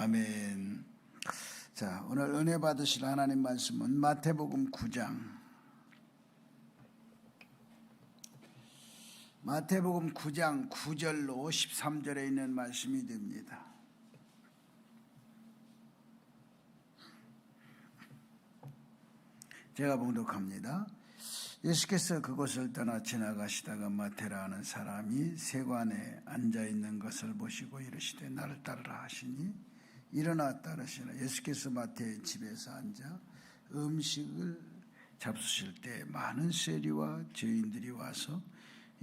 아멘. 자, 오늘 은혜 받으실 하나님 말씀은 마태복음 9장. 마태복음 9장 9절로 13절에 있는 말씀이 됩니다. 제가 봉독합니다. 예수께서 그곳을 떠나 지나가시다가 마태라 하는 사람이 세관에 앉아있는 것을 보시고 이르시되 나를 따르라 하시니 일어나 따르시라. 예수께서 마태의 집에서 앉아 음식을 잡수실 때 많은 세리와 죄인들이 와서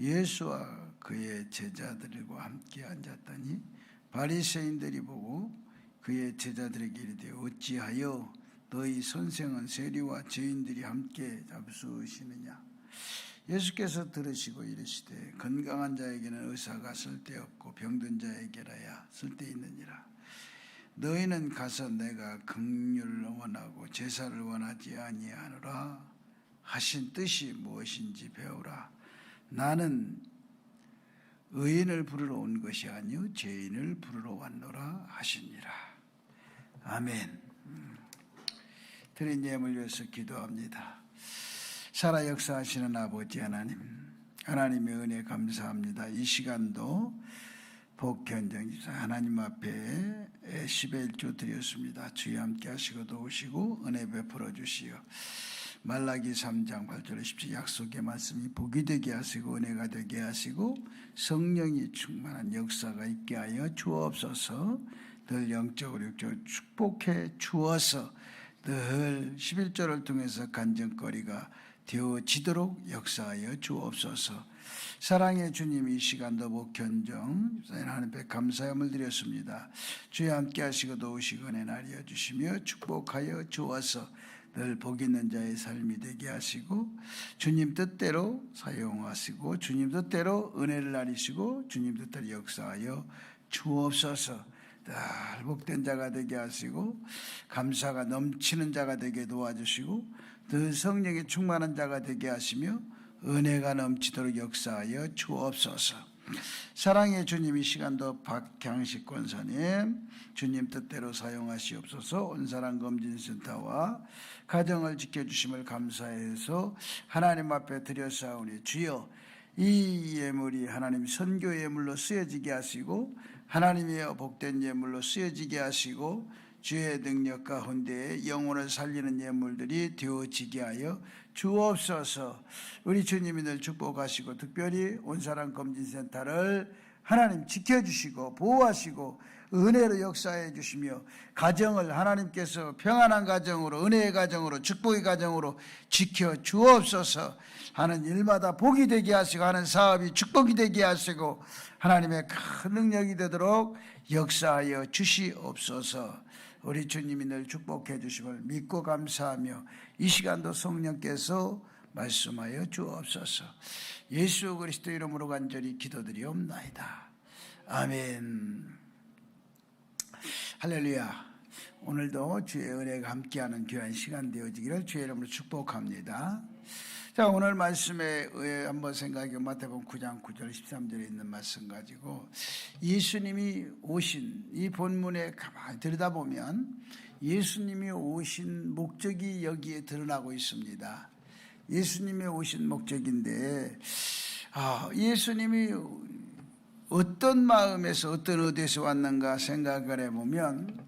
예수와 그의 제자들과 함께 앉았더니 바리새인들이 보고 그의 제자들에게 이르되 어찌하여 너희 선생은 세리와 죄인들이 함께 잡수시느냐. 예수께서 들으시고 이르시되 건강한 자에게는 의사가 쓸데없고 병든 자에게라야 쓸데있느니라. 너희는 가서 내가 긍휼을 원하고 제사를 원하지 아니하노라 하신 뜻이 무엇인지 배우라. 나는 의인을 부르러 온 것이 아니요 죄인을 부르러 왔노라 하시니라. 아멘. 드린 예물 위해서 기도합니다. 살아 역사하시는 아버지 하나님, 하나님의 은혜 감사합니다. 이 시간도 복현정지사 하나님 앞에 10의 1조 드렸습니다. 주여 함께 하시고 도우시고 은혜 베풀어 주시오. 말라기 3장 8절에 10절 약속의 말씀이 복이 되게 하시고 은혜가 되게 하시고 성령이 충만한 역사가 있게 하여 주옵소서. 늘 영적으로 육적으로 축복해 주어서 늘 11절을 통해서 간증거리가 되어지도록 역사하여 주옵소서. 사랑의 주님, 이 시간도 목현정 하나님 앞에 감사함을 드렸습니다. 주여 함께 하시고 도우시고 은혜 나리여 주시며 축복하여 주어서 늘 복 있는 자의 삶이 되게 하시고 주님 뜻대로 사용하시고 주님 뜻대로 은혜를 나리시고 주님 뜻대로 역사하여 주옵소서. 늘 복된 자가 되게 하시고 감사가 넘치는 자가 되게 도와주시고 늘 성령이 충만한 자가 되게 하시며 은혜가 넘치도록 역사하여 주옵소서. 사랑의 주님, 이 시간도 박향식 권사님 주님 뜻대로 사용하시옵소서. 온사랑검진센터와 가정을 지켜주심을 감사해서 하나님 앞에 드렸사오니 주여 이 예물이 하나님 선교 예물로 쓰여지게 하시고 하나님의 복된 예물로 쓰여지게 하시고 주의 능력 가운데 영혼을 살리는 예물들이 되어지게 하여 주옵소서. 우리 주님이 늘 축복하시고 특별히 온사랑 검진센터를 하나님 지켜주시고 보호하시고 은혜로 역사해 주시며 가정을 하나님께서 평안한 가정으로 은혜의 가정으로 축복의 가정으로 지켜 주옵소서. 하는 일마다 복이 되게 하시고 하는 사업이 축복이 되게 하시고 하나님의 큰 능력이 되도록 역사하여 주시옵소서. 우리 주님이 늘 축복해 주심을 믿고 감사하며 이 시간도 성령께서 말씀하여 주옵소서. 예수 그리스도 이름으로 간절히 기도드리옵나이다. 아멘. 할렐루야. 오늘도 주의 은혜가 함께하는 귀한 시간 되어지기를 주의 이름으로 축복합니다. 자, 오늘 말씀에 의해 한번 생각해 마태복음 9장 9절 13절에 있는 말씀 가지고 예수님이 오신 이 본문에 가만히 들여다보면 예수님이 오신 목적이 여기에 드러나고 있습니다. 예수님이 오신 목적인데 예수님이 어떤 마음에서 어떤 의도에서 왔는가 생각을 해보면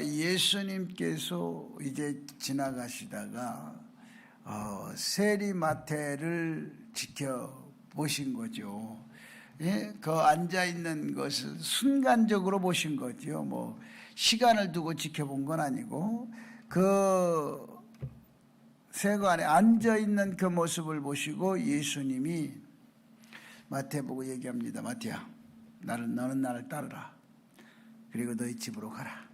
예수님께서 이제 지나가시다가 세리 마태를 지켜보신 거죠. 예? 그 앉아있는 것을 순간적으로 보신 거죠. 뭐 시간을 두고 지켜본 건 아니고 그 세관에 앉아있는 그 모습을 보시고 예수님이 마태 보고 얘기합니다. 마태야, 너는 나를 따르라. 그리고 너희 집으로 가라.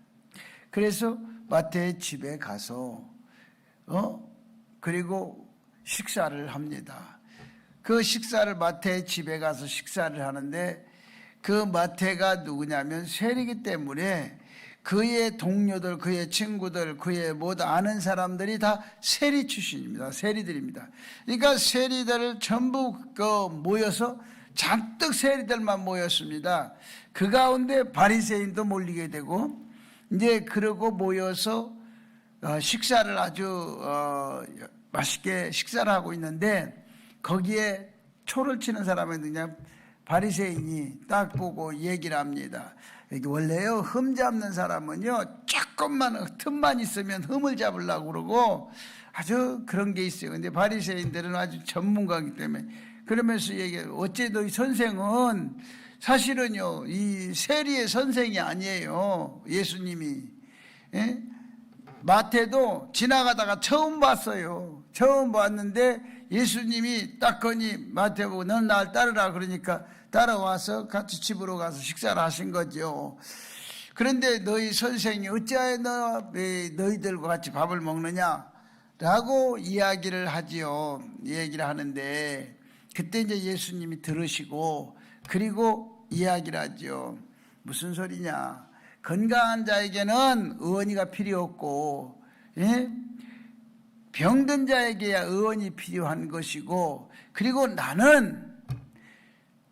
그래서 마태의 집에 가서 그리고 식사를 합니다. 그 식사를 마태의 집에 가서 식사를 하는데 그 마태가 누구냐면 세리이기 때문에 그의 동료들, 그의 친구들, 그의 모두 아는 사람들이 다 세리 출신입니다. 세리들입니다. 그러니까 세리들을 전부 모여서 잔뜩 세리들만 모였습니다. 그 가운데 바리새인도 몰리게 되고, 이제 그러고 모여서 식사를 아주 맛있게 식사를 하고 있는데, 거기에 초를 치는 사람이 그냥 바리새인이 딱 보고 얘기를 합니다. 원래요, 흠 잡는 사람은요, 조금만 틈만 있으면 흠을 잡으려고 그러고 아주 그런 게 있어요. 근데 바리새인들은 아주 전문가이기 때문에 그러면서 얘기해요. 어째 너희 선생은 사실은요, 이 세리의 선생이 아니에요. 예수님이. 예? 마태도 지나가다가 처음 봤어요. 처음 봤는데 예수님이 딱 거니 마태 보고 넌 날 따르라 그러니까 따라와서 같이 집으로 가서 식사를 하신 거죠. 그런데 너희 선생이 어찌하여 너희들과 같이 밥을 먹느냐 라고 이야기를 하지요. 얘기를 하는데 그때 이제 예수님이 들으시고 그리고 이야기를 하죠. 무슨 소리냐, 건강한 자에게는 의원이가 필요 없고, 예? 병든 자에게야 의원이 필요한 것이고, 그리고 나는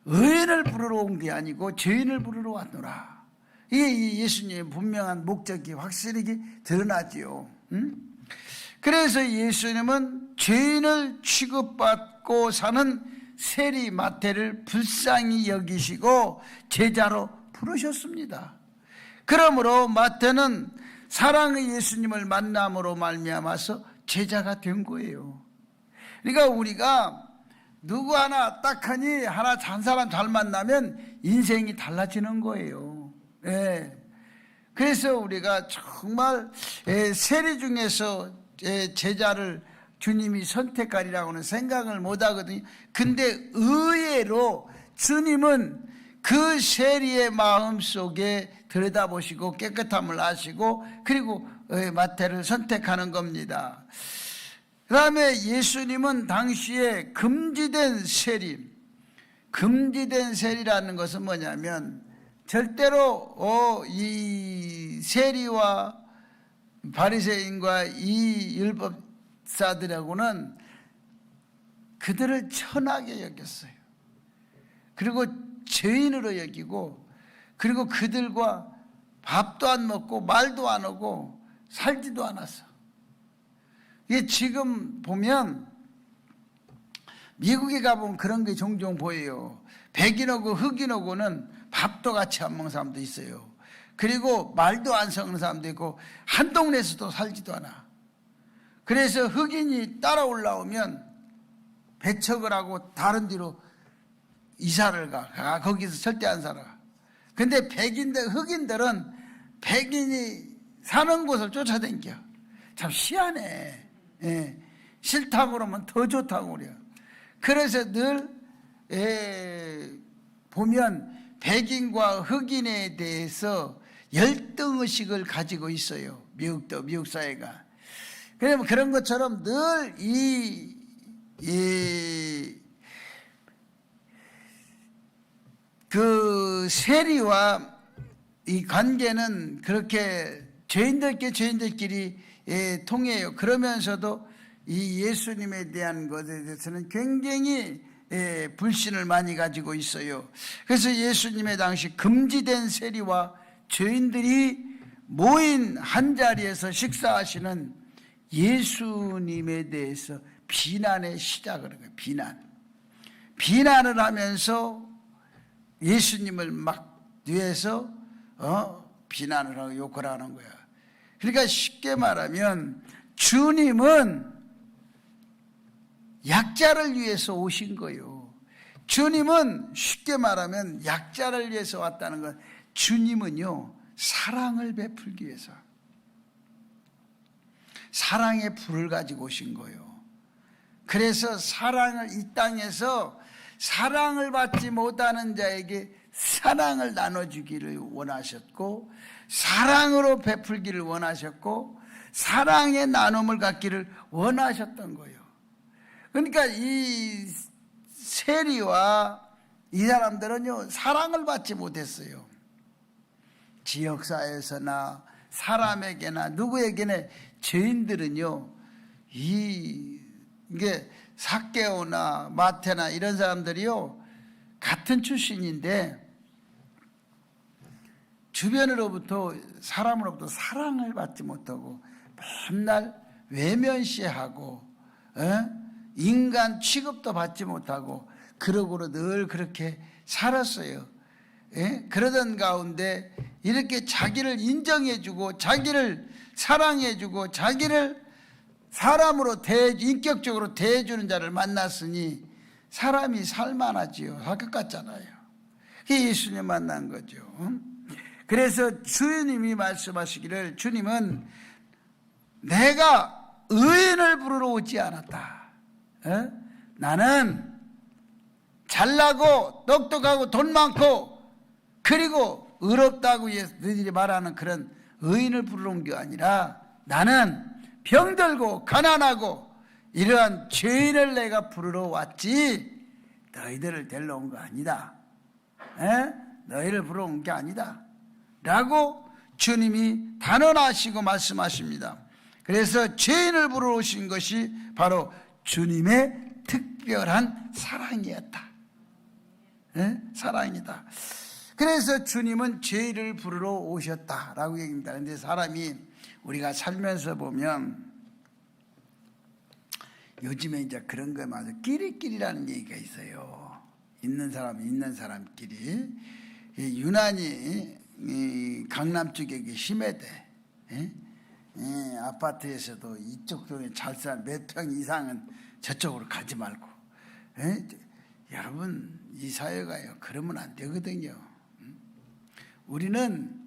의인을 부르러 온 게 아니고 죄인을 부르러 왔노라. 이게 예수님의 분명한 목적이 확실히 드러나지요. 그래서 예수님은 죄인을 취급받고 사는 세리 마태를 불쌍히 여기시고 제자로 부르셨습니다. 그러므로 마태는 사랑의 예수님을 만남으로 말미암아서 제자가 된 거예요. 그러니까 우리가 누구 하나 딱하니 하나 한 사람 잘 만나면 인생이 달라지는 거예요. 예. 그래서 우리가 정말 세리 중에서 제자를 주님이 선택하리라고는 생각을 못 하거든요. 근데 의외로 주님은 그 세리의 마음 속에 들여다보시고 깨끗함을 아시고 그리고 마태를 선택하는 겁니다. 그 다음에 예수님은 당시에 금지된 세리, 금지된 세리라는 것은 뭐냐면 절대로 이 세리와 바리새인과 이 율법사들하고는 그들을 천하게 여겼어요. 그리고 죄인으로 여기고 그리고 그들과 밥도 안 먹고 말도 안 하고 살지도 않았어. 이게 지금 보면 미국에 가보면 그런 게 종종 보여요. 백인하고 흑인하고는 밥도 같이 안 먹는 사람도 있어요. 그리고 말도 안 섞는 사람도 있고 한 동네에서도 살지도 않아. 그래서 흑인이 따라 올라오면 배척을 하고 다른 데로 이사를 가. 거기서 절대 안 살아. 근데 흑인들은 백인이 사는 곳을 쫓아다녀. 참 희한해. 예. 싫다고 그러면 더 좋다고 그래요. 그래서 늘 보면 백인과 흑인에 대해서 열등의식을 가지고 있어요. 미국 사회가. 그러면 그런 것처럼 늘 그 세리와 이 관계는 그렇게 죄인들끼리 통해요. 그러면서도 이 예수님에 대한 것에 대해서는 굉장히 불신을 많이 가지고 있어요. 그래서 예수님의 당시 금지된 세리와 죄인들이 모인 한자리에서 식사하시는 예수님에 대해서 비난의 시작을 해요. 비난을 하면서 예수님을 막 뒤에서 비난을 하고 욕을 하는 거야. 그러니까 쉽게 말하면 주님은 약자를 위해서 오신 거예요. 주님은 쉽게 말하면 약자를 위해서 왔다는 건 주님은요 사랑을 베풀기 위해서 사랑의 불을 가지고 오신 거예요. 그래서 사랑을 이 땅에서 사랑을 받지 못하는 자에게 사랑을 나눠주기를 원하셨고 사랑으로 베풀기를 원하셨고 사랑의 나눔을 갖기를 원하셨던 거예요. 그러니까 이 세리와 이 사람들은요 사랑을 받지 못했어요. 지역사회에서나 사람에게나 누구에게나 죄인들은요 이게 삭개오나 마태나 이런 사람들이요 같은 출신인데 주변으로부터 사람으로부터 사랑을 받지 못하고 맨날 외면시하고 인간 취급도 받지 못하고 그러고로 늘 그렇게 살았어요. 그러던 가운데 이렇게 자기를 인정해주고 자기를 사랑해주고 자기를 사람으로 인격적으로 대해주는 자를 만났으니 사람이 살만하지요. 살 것 같잖아요. 그게 예수님 만난 거죠. 그래서 주님이 말씀하시기를, 주님은 내가 의인을 부르러 오지 않았다. 나는 잘나고 똑똑하고 돈 많고 그리고 의롭다고 너희들이 말하는 그런 의인을 부르러 온 게 아니라 나는 병들고 가난하고 이러한 죄인을 내가 부르러 왔지 너희들을 데리러 온 거 아니다. 너희를 부르러 온 게 아니다 라고 주님이 단언하시고 말씀하십니다. 그래서 죄인을 부르러 오신 것이 바로 주님의 특별한 사랑이었다. 사랑이다. 그래서 주님은 죄인을 부르러 오셨다라고 얘기합니다. 그런데 사람이 우리가 살면서 보면 요즘에 이제 그런 거 맞아. 끼리끼리라는 얘기가 있어요. 있는 사람 있는 사람끼리. 유난히 강남 쪽에 심해대. 아파트에서도 이쪽 동네 잘 사는 몇 평 이상은 저쪽으로 가지 말고. 여러분 이 사회가요 그러면 안 되거든요. 우리는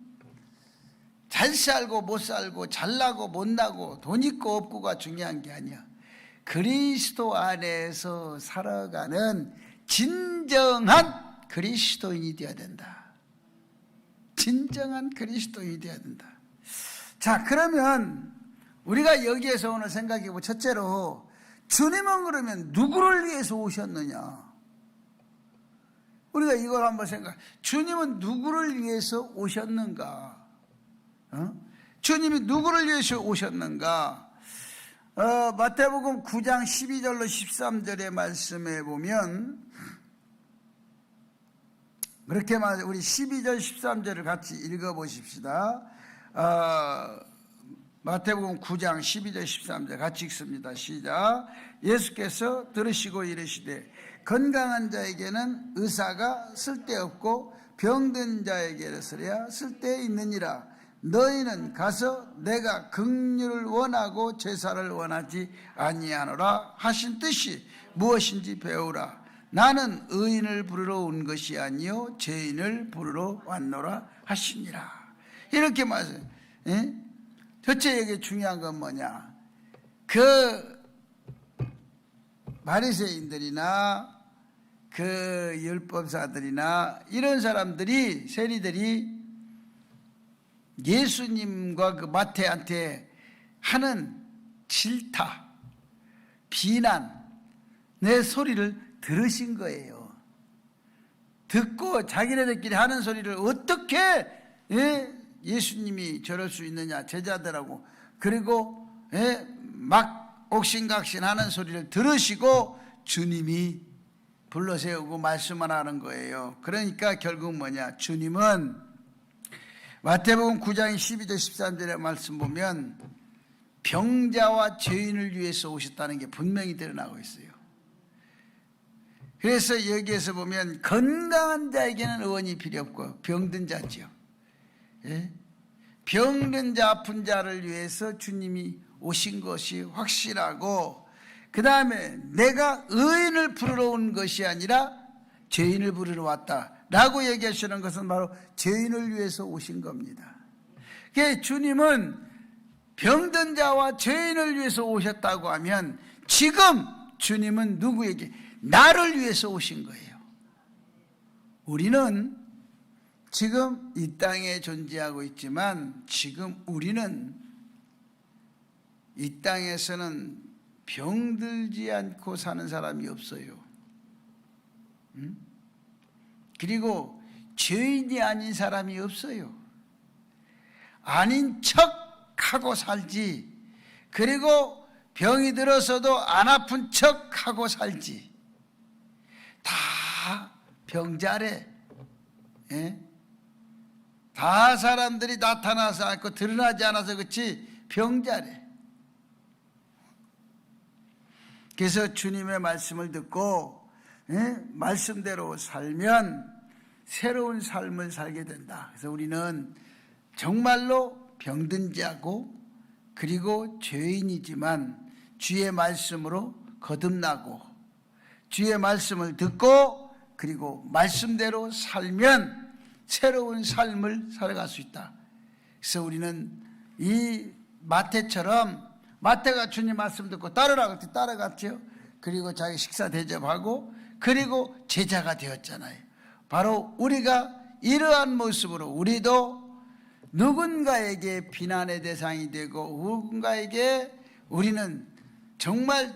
잘 살고 못 살고 잘나고 못나고 돈 있고 없고가 중요한 게 아니야. 그리스도 안에서 살아가는 진정한 그리스도인이 되어야 된다. 진정한 그리스도인이 되어야 된다. 자, 그러면 우리가 여기에서 오늘 생각해보고 첫째로 주님은 그러면 누구를 위해서 오셨느냐? 우리가 이걸 한번 생각해. 주님은 누구를 위해서 오셨는가? 주님이 누구를 위해서 오셨는가? 마태복음 9장 12절로 13절의 말씀에 보면 그렇게 우리 12절 13절을 같이 읽어보십시다. 마태복음 9장 12절 13절 같이 읽습니다. 시작. 예수께서 들으시고 이르시되 건강한 자에게는 의사가 쓸데없고 병든 자에게서야 쓸데있느니라. 너희는 가서 내가 긍휼을 원하고 제사를 원하지 아니하노라 하신 뜻이 무엇인지 배우라. 나는 의인을 부르러 온 것이 아니요 죄인을 부르러 왔노라 하시니라. 이렇게 말해요. 첫째 여기 중요한 건 뭐냐? 그 바리새인들이나 그 율법사들이나 이런 사람들이 세리들이 예수님과 그 마태한테 하는 질타, 비난, 내 소리를 들으신 거예요. 듣고 자기네들끼리 하는 소리를 어떻게 예수님이 저럴 수 있느냐 제자들하고 그리고 막 옥신각신하는 소리를 들으시고 주님이 불러세우고 말씀을 하는 거예요. 그러니까 결국 뭐냐? 주님은 마태복음 9장 12절 13절의 말씀 보면 병자와 죄인을 위해서 오셨다는 게 분명히 드러나고 있어요. 그래서 여기에서 보면 건강한 자에게는 의원이 필요 없고 병든 자지요. 병든 자 아픈 자를 위해서 주님이 오신 것이 확실하고 그 다음에 내가 의인을 부르러 온 것이 아니라 죄인을 부르러 왔다라고 얘기하시는 것은 바로 죄인을 위해서 오신 겁니다. 그래서 주님은 병든 자와 죄인을 위해서 오셨다고 하면 지금 주님은 누구에게? 나를 위해서 오신 거예요. 우리는 지금 이 땅에 존재하고 있지만 지금 우리는 이 땅에서는 병들지 않고 사는 사람이 없어요. 그리고 죄인이 아닌 사람이 없어요. 아닌 척하고 살지. 그리고 병이 들어서도 안 아픈 척하고 살지. 다 병자래. 다 사람들이 나타나서 않고 드러나지 않아서 그렇지 병자래. 그래서 주님의 말씀을 듣고 말씀대로 살면 새로운 삶을 살게 된다. 그래서 우리는 정말로 병든 자고 그리고 죄인이지만 주의 말씀으로 거듭나고 주의 말씀을 듣고 그리고 말씀대로 살면 새로운 삶을 살아갈 수 있다. 그래서 우리는 이 마태처럼 마태가 주님 말씀 듣고 따라갔죠. 그리고 자기 식사 대접하고 그리고 제자가 되었잖아요. 바로 우리가 이러한 모습으로 우리도 누군가에게 비난의 대상이 되고 누군가에게 우리는 정말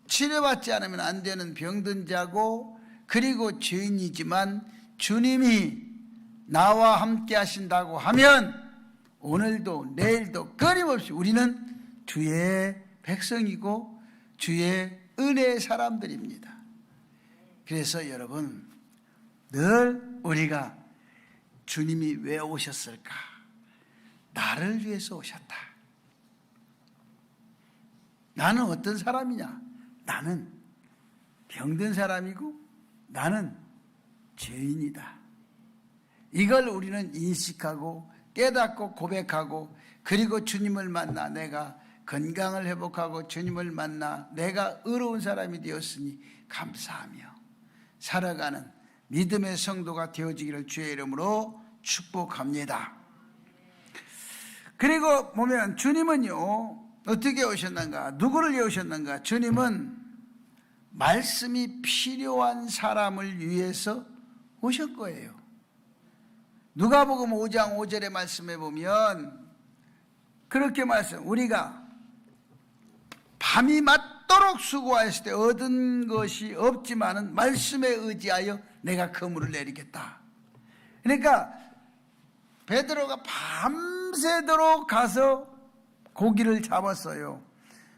치료받지 않으면 안 되는 병든 자고 그리고 죄인이지만 주님이 나와 함께 하신다고 하면 오늘도 내일도 끊임없이 우리는 주의 백성이고 주의 은혜의 사람들입니다. 그래서 여러분 늘 우리가 주님이 왜 오셨을까? 나를 위해서 오셨다. 나는 어떤 사람이냐? 나는 병든 사람이고 나는 죄인이다. 이걸 우리는 인식하고 깨닫고 고백하고 그리고 주님을 만나 내가 건강을 회복하고 주님을 만나 내가 의로운 사람이 되었으니 감사하며 살아가는 믿음의 성도가 되어지기를 주의 이름으로 축복합니다. 그리고 보면 주님은요 어떻게 오셨는가? 누구를 위해 오셨는가? 주님은 말씀이 필요한 사람을 위해서 오실 거예요. 누가복음 5장 5절의 말씀에 보면 그렇게 우리가 밤이 맞도록 수고하였을 때 얻은 것이 없지만은 말씀에 의지하여 내가 그물을 내리겠다. 그러니까 베드로가 밤새도록 가서 고기를 잡았어요.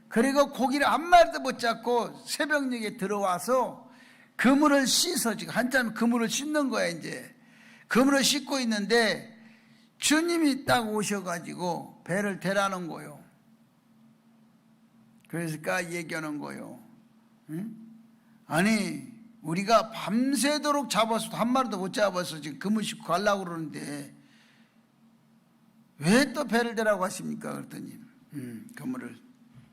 그리고 고기를 한 마리도 못 잡고 새벽녘에 들어와서 그물을 씻어 지금 한참 그물을 씻는 거야. 이제 그물을 씻고 있는데 주님이 딱 오셔가지고 배를 대라는 거요. 그러니까 얘기하는 거요. 응? 아니 우리가 밤새도록 잡아서도 한 마리도 못 잡아서 지금 그물 씻고 가려고 그러는데 왜 또 배를 대라고 하십니까? 그랬더니 그물을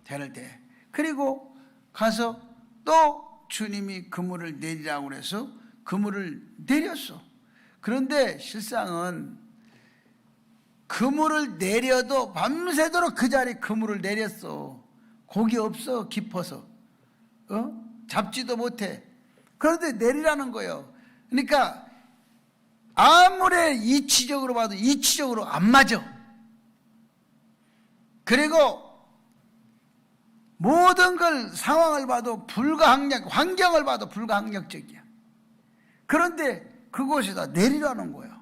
배를 대. 그리고 가서 또 주님이 그물을 내리라고 그래서 그물을 내렸어. 그런데 실상은 그물을 내려도 밤새도록 그 자리에 그물을 내렸어. 고기 없어 깊어서 잡지도 못해. 그런데 내리라는 거예요. 그러니까 아무리 이치적으로 봐도 이치적으로 안 맞아. 그리고 모든 걸 상황을 봐도 환경을 봐도 불가항력적이야. 그런데 그곳에다 내리라는 거야.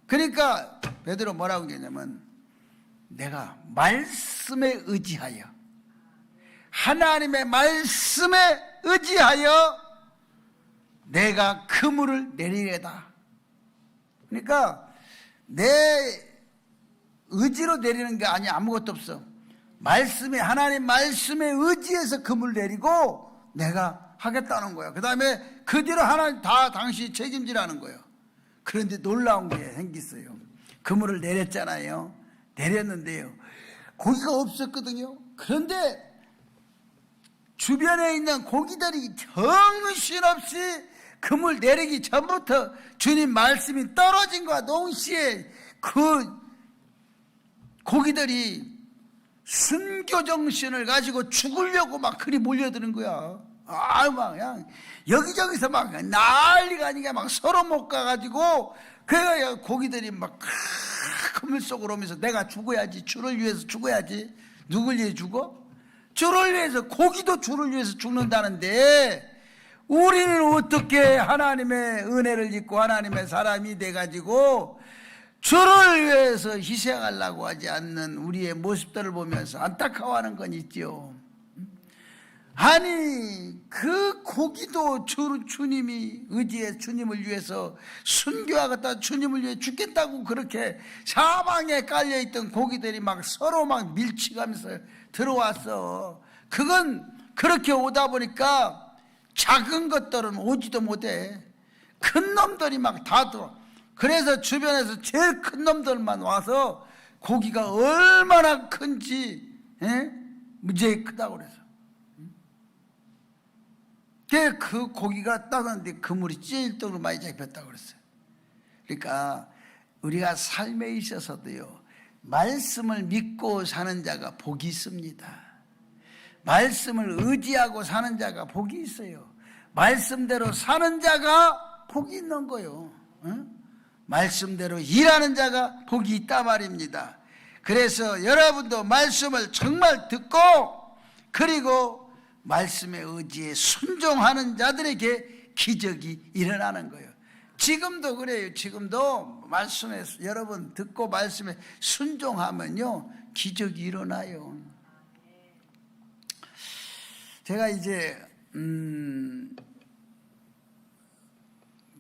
그러니까 베드로 뭐라고 얘기하냐면 내가 말씀에 의지하여 하나님의 말씀에 의지하여 내가 그물을 내리려다. 그러니까 내 의지로 내리는 게 아니야. 아무것도 없어. 하나님 말씀에 의지해서 그물을 내리고 내가 하겠다는 거야. 그 다음에 그 뒤로 하나님 다 당신이 책임지라는 거예요. 그런데 놀라운 게 생겼어요. 그물을 내렸잖아요. 내렸는데요 고기가 없었거든요. 그런데 주변에 있는 고기들이 정신없이 그물 내리기 전부터 주님 말씀이 떨어진 거야. 동시에 그 고기들이 순교정신을 가지고 죽으려고 막 그리 몰려드는 거야. 막 그냥 여기저기서 막 난리가 아니게 막 서로 못 가가지고 그래야 고기들이 막 그물 속으로 오면서 내가 죽어야지. 주를 위해서 죽어야지. 누굴 위해 죽어? 주를 위해서. 고기도 주를 위해서 죽는다는데 우리는 어떻게 하나님의 은혜를 입고 하나님의 사람이 돼가지고 주를 위해서 희생하려고 하지 않는 우리의 모습들을 보면서 안타까워하는 건 있죠. 아니 그 고기도 주님이 의지해 주님을 위해서 순교하겠다, 주님을 위해 죽겠다고 그렇게 사방에 깔려있던 고기들이 막 서로 막 밀치가면서 들어왔어. 그건 그렇게 오다 보니까 작은 것들은 오지도 못해. 큰 놈들이 막 다 들어. 그래서 주변에서 제일 큰 놈들만 와서 고기가 얼마나 큰지 무지하게 크다고 그래서 그 고기가 따는데 그물이 찔 정도로 많이 잡혔다고 그랬어요. 그러니까 우리가 삶에 있어서도요, 말씀을 믿고 사는 자가 복이 있습니다. 말씀을 의지하고 사는 자가 복이 있어요. 말씀대로 사는 자가 복이 있는 거예요. 말씀대로 일하는 자가 복이 있다 말입니다. 그래서 여러분도 말씀을 정말 듣고 그리고 말씀의 의지에 순종하는 자들에게 기적이 일어나는 거예요. 지금도 그래요. 지금도 말씀에 여러분 듣고 말씀에 순종하면요 기적이 일어나요. 제가 이제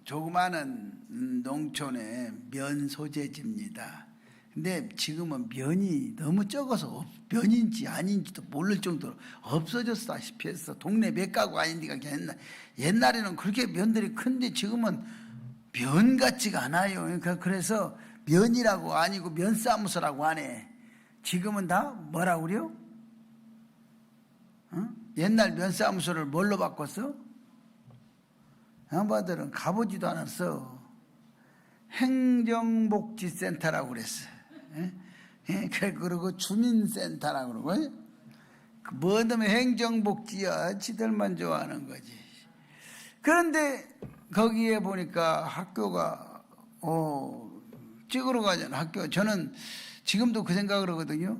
조그마한 농촌의 면 소재지입니다. 근데 지금은 면이 너무 적어서 면인지 아닌지도 모를 정도로 없어졌다시피 해서 동네 몇 가구 아닌데가 옛날에는 그렇게 면들이 큰데 지금은 면 같지가 않아요. 그래서 면이라고 아니고 면사무소라고 하네. 지금은 다 뭐라고 그래요? 옛날 면사무소를 뭘로 바꿨어? 양반들은 가보지도 않았어. 행정복지센터라고 그랬어. 그리고 주민센터라고 그러고, 뭐 놈의 행정복지야. 지들만 좋아하는 거지. 그런데 거기에 보니까 학교가 찍으러 가잖아. 학교. 저는 지금도 그 생각을 하거든요.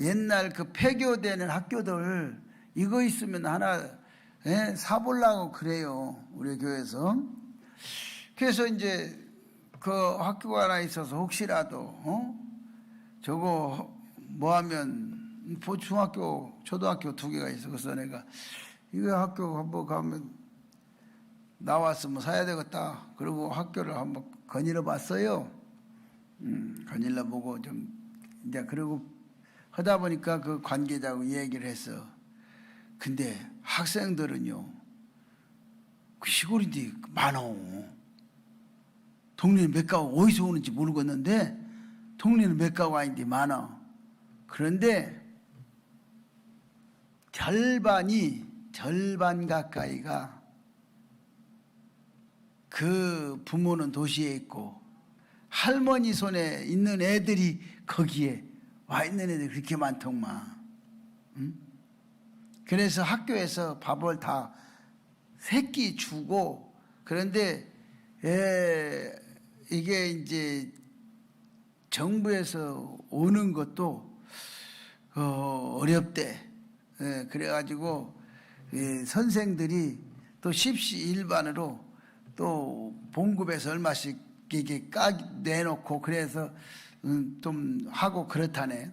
옛날 그 폐교되는 학교들 이거 있으면 하나 사보려고 그래요. 우리 교회에서. 그래서 이제 그 학교가 하나 있어서 혹시라도 저거 뭐 하면 중학교 초등학교 2개가 있어. 그래서 내가 이거 학교 한번 가면 나왔으면 사야 되겠다. 그리고 학교를 한번 거닐어 봤어요. 거닐어 보고 좀 이제 그리고 하다 보니까 그 관계자하고 얘기를 했어. 근데 학생들은요 그 시골인데 많어. 동네는 몇 가구 어디서 오는지 모르겠는데 동네는 몇 가구 아닌데 많아. 그런데 절반 가까이가 그 부모는 도시에 있고 할머니 손에 있는 애들이 거기에 와 있는 애들이 그렇게 많더만. 그래서 학교에서 밥을 다 3끼 주고, 그런데 이게 이제 정부에서 오는 것도 어렵대. 그래가지고 선생들이 또 십시 일반으로 또 봉급에서 얼마씩 이게 내놓고 그래서 좀 하고 그렇다네.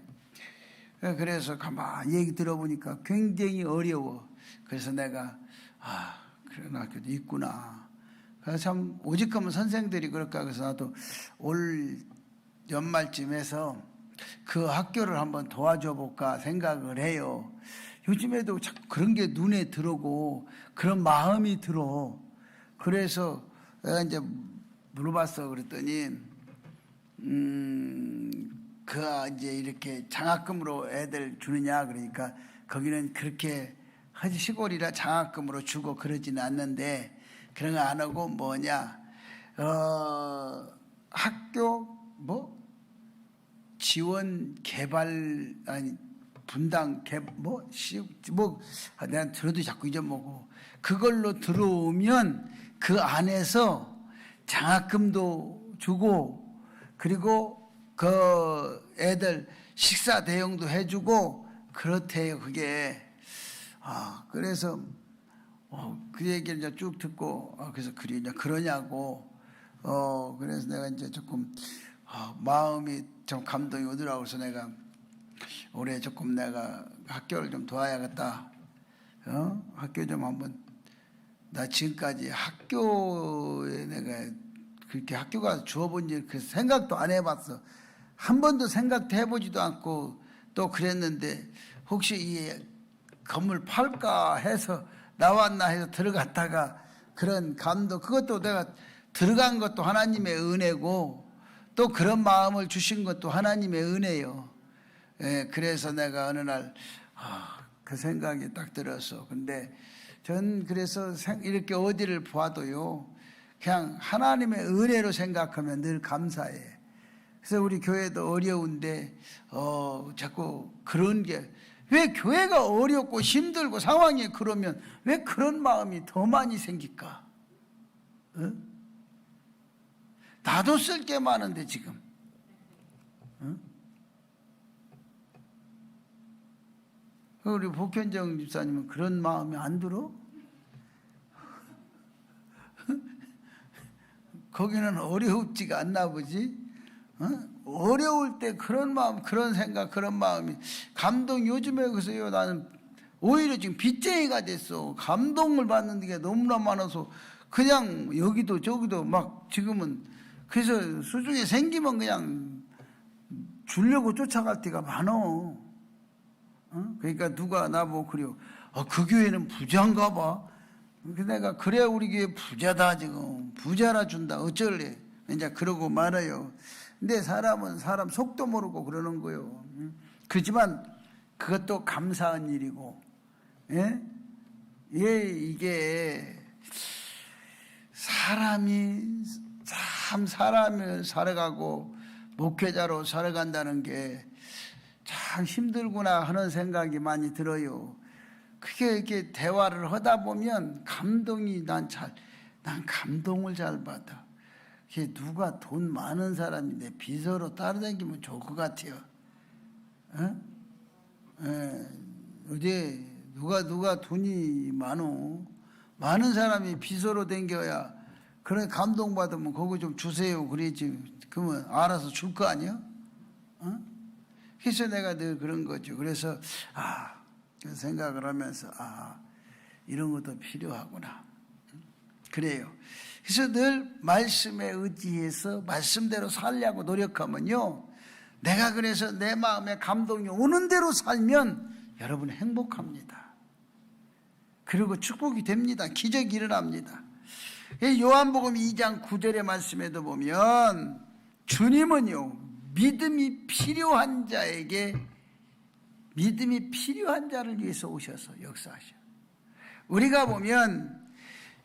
그래서 가만히 얘기 들어보니까 굉장히 어려워. 그래서 내가 그런 학교도 있구나. 그래서 참 오직하면 선생들이 그럴까. 그래서 나도 올 연말쯤에서 그 학교를 한번 도와줘 볼까 생각을 해요. 요즘에도 자꾸 그런 게 눈에 들어오고 그런 마음이 들어. 그래서 내가 이제 물어봤어. 그랬더니 그 이제 이렇게 장학금으로 애들 주느냐 그러니까 거기는 그렇게 시골이라 장학금으로 주고 그러지는 않는데 그런 거 안 하고 뭐냐 학교 뭐 지원 개발 아니 분당 내가 들어도 자꾸 잊어먹고 그걸로 들어오면 그 안에서 장학금도 주고 그리고 그 애들 식사 대용도 해주고 그렇대요. 그게 그래서 그 얘기를 이제 쭉 듣고 그래서 그러냐고 그래서 내가 이제 조금 마음이 좀 감동이 오더라고. 그래서 내가 올해 조금 내가 학교를 좀 도와야겠다 학교 좀 한번, 나 지금까지 학교에 내가 그렇게 학교 가서 주워본 일 그 생각도 안 해봤어. 한 번도 생각도 해보지도 않고 또 그랬는데 혹시 이 건물 팔까 해서 나왔나 해서 들어갔다가 그런 감동, 그것도 내가 들어간 것도 하나님의 은혜고 또 그런 마음을 주신 것도 하나님의 은혜요. 예, 그래서 내가 어느 날 그 생각이 딱 들어서, 근데 전 그래서 이렇게 어디를 봐도요 그냥 하나님의 은혜로 생각하면 늘 감사해. 그래서 우리 교회도 어려운데 자꾸 그런 게, 왜 교회가 어렵고 힘들고 상황이 그러면 왜 그런 마음이 더 많이 생길까? 나도 쓸 게 많은데 지금. 우리 복현정 집사님은 그런 마음이 안 들어? 거기는 어려웠지가 않나 보지? 어려울 때 그런 마음, 그런 생각, 그런 마음이 감동. 요즘에 그래서요 나는 오히려 지금 빚쟁이가 됐어. 감동을 받는 게 너무나 많아서 그냥 여기도 저기도 막 지금은, 그래서 수중에 생기면 그냥 주려고 쫓아갈 때가 많어. 그러니까 누가 나보고 그래요. 그 교회는 부자인가 봐. 내가 그래 우리 교회 부자다, 지금 부자라 준다 어쩔래, 이제 그러고 말아요. 근데 사람은 사람 속도 모르고 그러는 거요. 그렇지만 그것도 감사한 일이고, 예? 이게 사람이 참 사람을 살아가고 목회자로 살아간다는 게 참 힘들구나 하는 생각이 많이 들어요. 그게 이렇게 대화를 하다 보면 감동이, 난 감동을 잘 받아. 그게 누가 돈 많은 사람인데 비서로 따라다니면 좋을 것 같아요. 어제 누가 돈이 많은 사람이 비서로 댕겨야 그런 감동받으면 거기 좀 주세요 그러지. 그러면 알아서 줄 거 아니야? 그래서 내가 늘 그런 거죠. 그래서 생각을 하면서 이런 것도 필요하구나. 그래요. 그래서 늘 말씀에 의지해서 말씀대로 살려고 노력하면요, 내가 그래서 내 마음에 감동이 오는 대로 살면 여러분 행복합니다. 그리고 축복이 됩니다. 기적이 일어납니다. 요한복음 2장 9절의 말씀에도 보면 주님은요 믿음이 필요한 자를 위해서 오셔서 역사하셔. 우리가 보면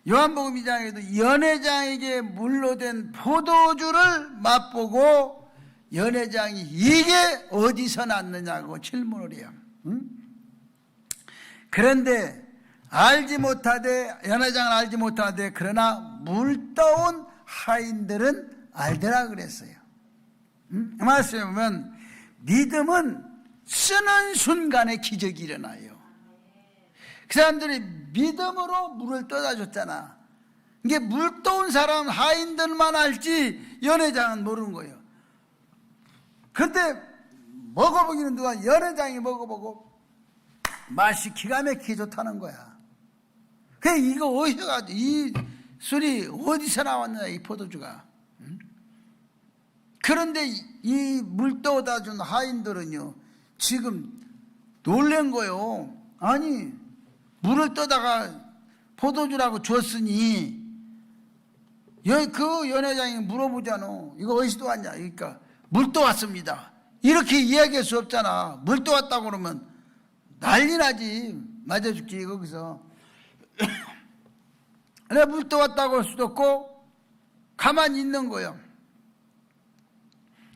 요한복음 2장에도 연회장에게 물로 된 포도주를 맛보고 연회장이 이게 어디서 났느냐고 질문을 해요. 그런데 연회장은 알지 못하되 그러나 물떠온 하인들은 알더라 그랬어요. 말씀에 보면 믿음은 쓰는 순간에 기적이 일어나요. 그 사람들이 믿음으로 물을 떠다 줬잖아. 이게 물 떠온 사람 하인들만 알지 연회장은 모르는 거예요. 그런데 먹어보기는 누가 연회장이 먹어보고 맛이 기가 막히게 좋다는 거야. 그래 이거 어디서 가지고 이 술이 어디서 나왔느냐 이 포도주가. 그런데 이 물 떠다 준 하인들은요 지금 놀란 거요. 아니 물을 떠다가 포도주라고 줬으니 그 연회장이 물어보잖아. 이거 어디서 왔냐? 그러니까 물 떠왔습니다. 이렇게 이야기할 수 없잖아. 물 떠왔다고 그러면 난리 나지. 맞아 죽지 거기서. 그래 물 떠왔다고 할 수도 없고 가만히 있는 거예요.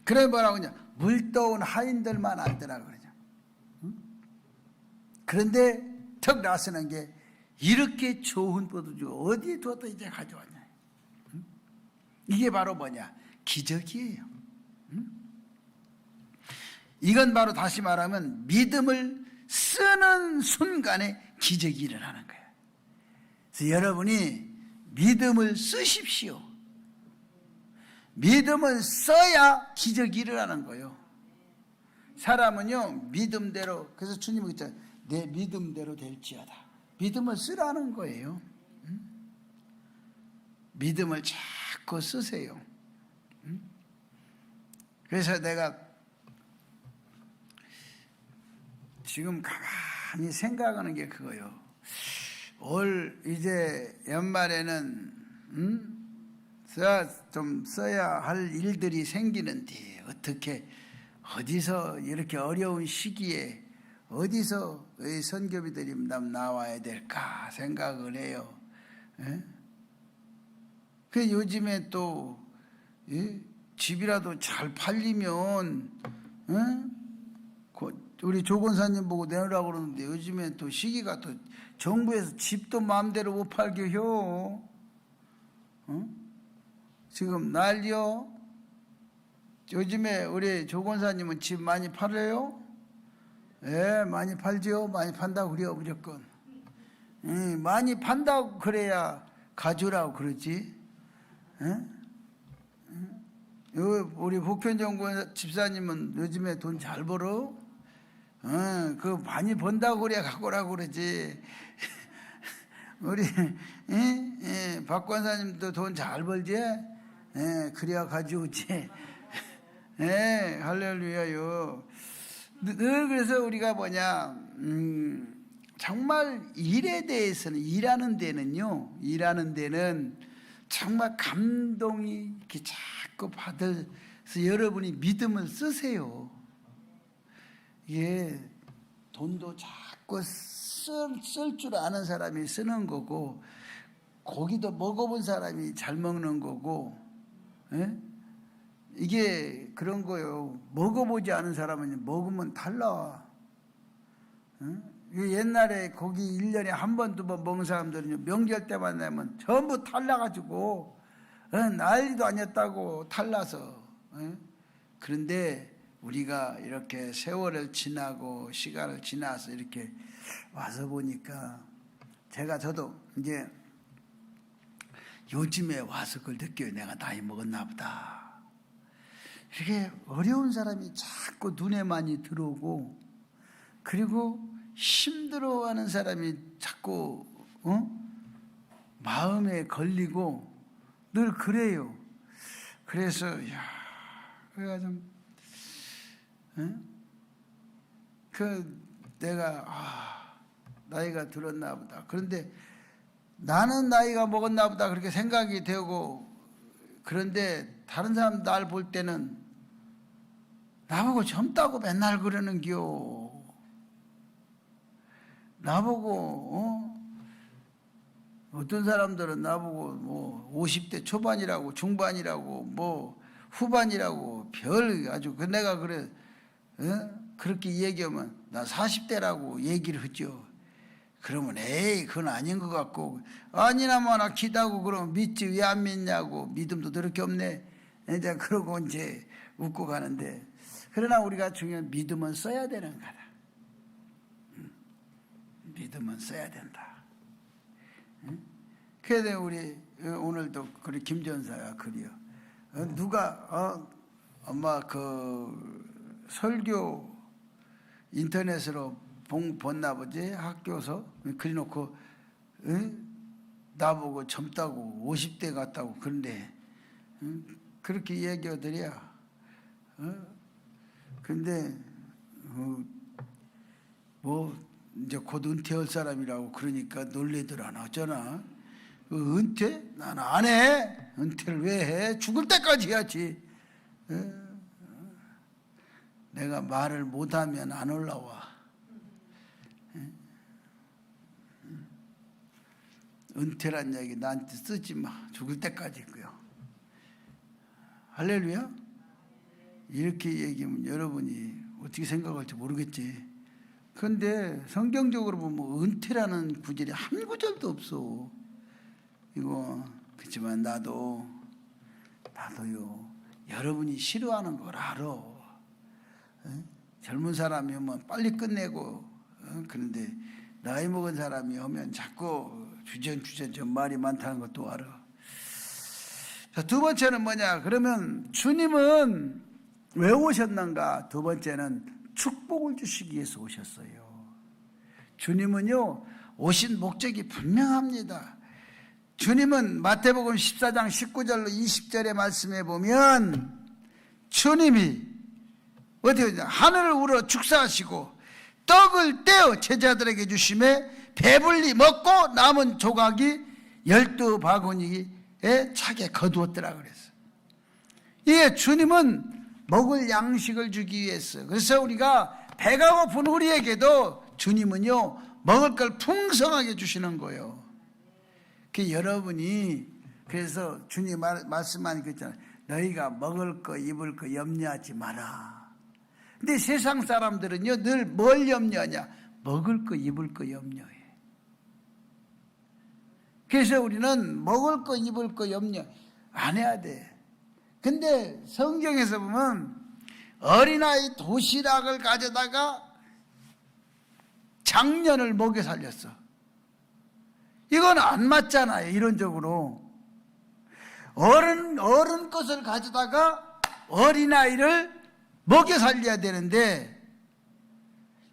그래 뭐라고 그러냐? 물 떠온 하인들만 알더라 그러냐. 그런데 턱 나서는 게 이렇게 좋은 포도주 어디에 둬도 이제 가져왔냐. 이게 바로 뭐냐? 기적이에요. 이건 바로 다시 말하면 믿음을 쓰는 순간에 기적이 일어나는 거예요. 그래서 여러분이 믿음을 쓰십시오. 믿음을 써야 기적이 일어나는 거예요. 사람은요 믿음대로, 그래서 주님은 그랬잖아요. 내 믿음대로 될지어다. 믿음을 쓰라는 거예요. 믿음을 자꾸 쓰세요. 그래서 내가 지금 가만히 생각하는 게 그거예요. 올 이제 연말에는 좀 써야 할 일들이 생기는데 어떻게 어디서 이렇게 어려운 시기에 어디서 선교비들이 나와야 될까 생각을 해요. 그 요즘에 또 집이라도 잘 팔리면 우리 조 권사님 보고 내놓으라고 그러는데 요즘에 또 시기가 또 정부에서 집도 마음대로 못 팔게 해요. 지금 난리요. 요즘에 우리 조 권사님은 집 많이 팔아요? 예, 많이 팔죠. 많이 판다고 그래요, 무조건. 많이 판다고 그래야 가져라고 그러지. 우리 복현정 집사님은 요즘에 돈 잘 벌어? 그 많이 번다고 그래야 갖고 오라고 그러지. 우리 박 권사님도 돈 잘 벌지? 그래야 가져오지. 할렐루야요. 늘 그래서 우리가 정말 일에 대해서는 일하는 데는 정말 감동이 이렇게 자꾸 받아서 여러분이 믿음을 쓰세요. 이게 돈도 자꾸 쓸 줄 아는 사람이 쓰는 거고, 고기도 먹어본 사람이 잘 먹는 거고, 이게 그런 거요. 먹어보지 않은 사람은 먹으면 달라. 옛날에 고기 1년에 한 번, 두 번 먹는 사람들은 명절 때만 되면 전부 탈라가지고 난리도 아니었다고 탈라서. 그런데 우리가 이렇게 세월을 지나고 시간을 지나서 이렇게 와서 보니까 저도 이제 요즘에 와서 그걸 느껴요. 내가 나이 먹었나 보다. 이렇게 어려운 사람이 자꾸 눈에 많이 들어오고, 그리고 힘들어하는 사람이 자꾸 마음에 걸리고 늘 그래요. 그래서 그래가 좀 내가 나이가 들었나 보다. 그런데 나는 나이가 먹었나 보다 그렇게 생각이 되고, 그런데 다른 사람 날 볼 때는 나보고 젊다고 맨날 그러는겨. 나보고 어떤 사람들은 나보고 뭐 50대 초반이라고, 중반이라고, 뭐 후반이라고, 별 아주 내가 그래 그렇게 얘기하면 나 40대라고 얘기를 하죠. 그러면 에이 그건 아닌 것 같고, 아니나 마나 기다고 그러면 믿지 왜 안 믿냐고, 믿음도 그렇게 없네 이제 그러고 이제 웃고 가는데, 그러나 우리가 중요한 믿음은 써야 되는 거다. 믿음은 써야 된다. 그래서 우리 오늘도 그리 김전사가 그리요. 누가 엄마 그 설교 인터넷으로 봤나 보지, 학교서 그래놓고 나보고 젊다고 50대 같다고 그런데 그렇게 얘기하더랴. 근데 뭐 이제 곧 은퇴할 사람이라고 그러니까 놀래더라나 어쩌나. 은퇴? 나는 안 해. 은퇴를 왜 해? 죽을 때까지 해야지. 내가 말을 못하면 안 올라와. 은퇴란 얘기 나한테 쓰지 마. 죽을 때까지고요. 할렐루야. 이렇게 얘기하면 여러분이 어떻게 생각할지 모르겠지. 그런데 성경적으로 보면 은퇴라는 구절이 한 구절도 없어. 이거 그렇지만 나도요. 여러분이 싫어하는 걸 알아. 젊은 사람이 오면 빨리 끝내고, 그런데 나이 먹은 사람이 오면 자꾸 주전 좀 말이 많다는 것도 알아. 자, 두 번째는 뭐냐? 그러면 주님은 왜 오셨는가? 두 번째는 축복을 주시기 위해서 오셨어요. 주님은요, 오신 목적이 분명합니다. 주님은 마태복음 14장 19절로 20절의 말씀에 보면 주님이 어디 하늘을 우러 축사하시고 떡을 떼어 제자들에게 주심에 배불리 먹고 남은 조각이 12바구니에 차게 거두었더라 그랬어요. 이게 주님은 먹을 양식을 주기 위해서. 그래서 우리가 배가 고픈 우리에게도 주님은요 먹을 걸 풍성하게 주시는 거예요. 그 여러분이 그래서 주님 말씀하니까 있잖아요. 너희가 먹을 거 입을 거 염려하지 마라. 근데 세상 사람들은요 늘 뭘 염려하냐? 먹을 거 입을 거 염려해. 그래서 우리는 먹을 거 입을 거 염려 안 해야 돼. 근데 성경에서 보면 어린아이 도시락을 가져다가 장년을 먹여 살렸어. 이건 안 맞잖아요. 이론적으로 어른 것을 가져다가 어린아이를 먹여 살려야 되는데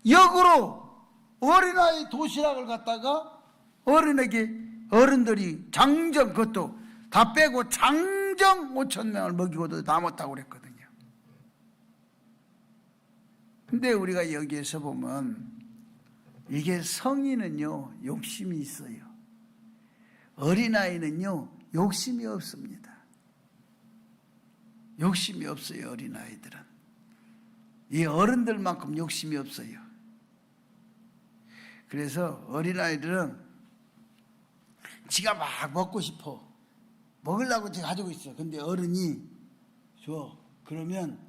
역으로 어린아이 도시락을 갖다가 어른들이 장정 그것도 다 빼고 장정 5,000명을 먹이고도 남았다고 그랬거든요. 근데 우리가 여기에서 보면 이게 성인은요 욕심이 있어요. 어린아이는요 욕심이 없습니다. 욕심이 없어요. 어린아이들은 이 어른들만큼 욕심이 없어요. 그래서 어린아이들은 지가 막 먹고 싶어. 먹으려고 지가 가지고 있어. 근데 어른이 줘. 그러면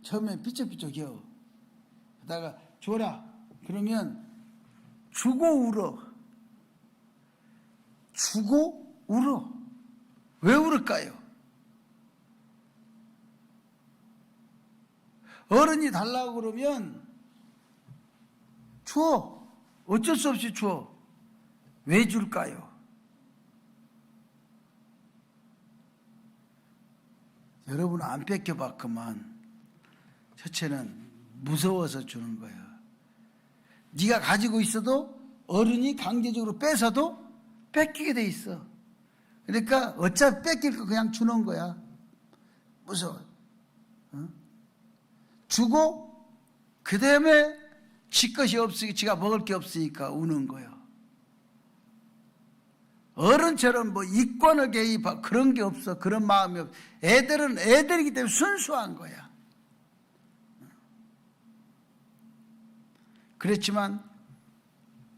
처음에 삐쩍삐쩍해요. 그러다가 줘라. 그러면 주고 울어. 주고 울어. 왜 울을까요? 어른이 달라고 그러면 줘. 어쩔 수 없이 줘. 왜 줄까요? 여러분 안 뺏겨봤구만. 첫째는 무서워서 주는 거예요. 네가 가지고 있어도 어른이 강제적으로 뺏어도 뺏기게 돼 있어. 그러니까 어차피 뺏길 거 그냥 주는 거야. 무서워. 어? 주고 그 다음에 지 것이 없으니까 지가 먹을 게 없으니까 우는 거예요. 어른처럼 뭐 이권을 개입하고 그런 게 없어. 그런 마음이 없어. 애들은 애들이기 때문에 순수한 거야. 그렇지만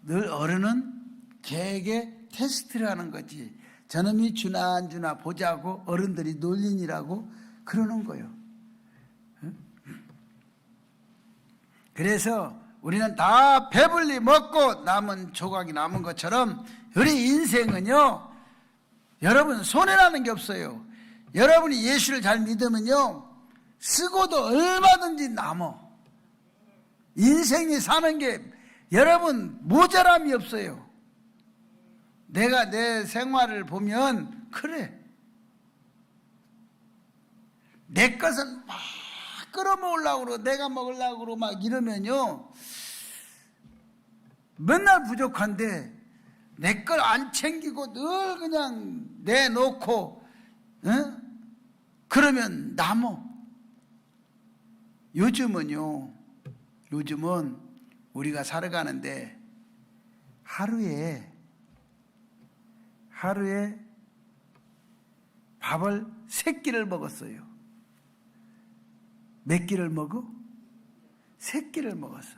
늘 어른은 걔에게 테스트를 하는 거지. 저놈이 주나 안 주나 보자고 어른들이 놀린이라고 그러는 거예요. 그래서 우리는 다 배불리 먹고 남은 조각이 남은 것처럼 우리 인생은요, 여러분 손해나는 게 없어요. 여러분이 예수를 잘 믿으면요, 쓰고도 얼마든지 남어. 인생이 사는 게 여러분 모자람이 없어요. 내가 내 생활을 보면 그래. 내 것은 막 끌어모으려고 그러고 내가 먹으려고 그러고 막 이러면요, 맨날 부족한데 내 걸 안 챙기고 늘 그냥 내놓고 그러면 남어. 요즘은 우리가 살아가는데 하루에 밥을 3끼를 먹었어요. 몇 끼를 먹어? 3끼를 먹었어.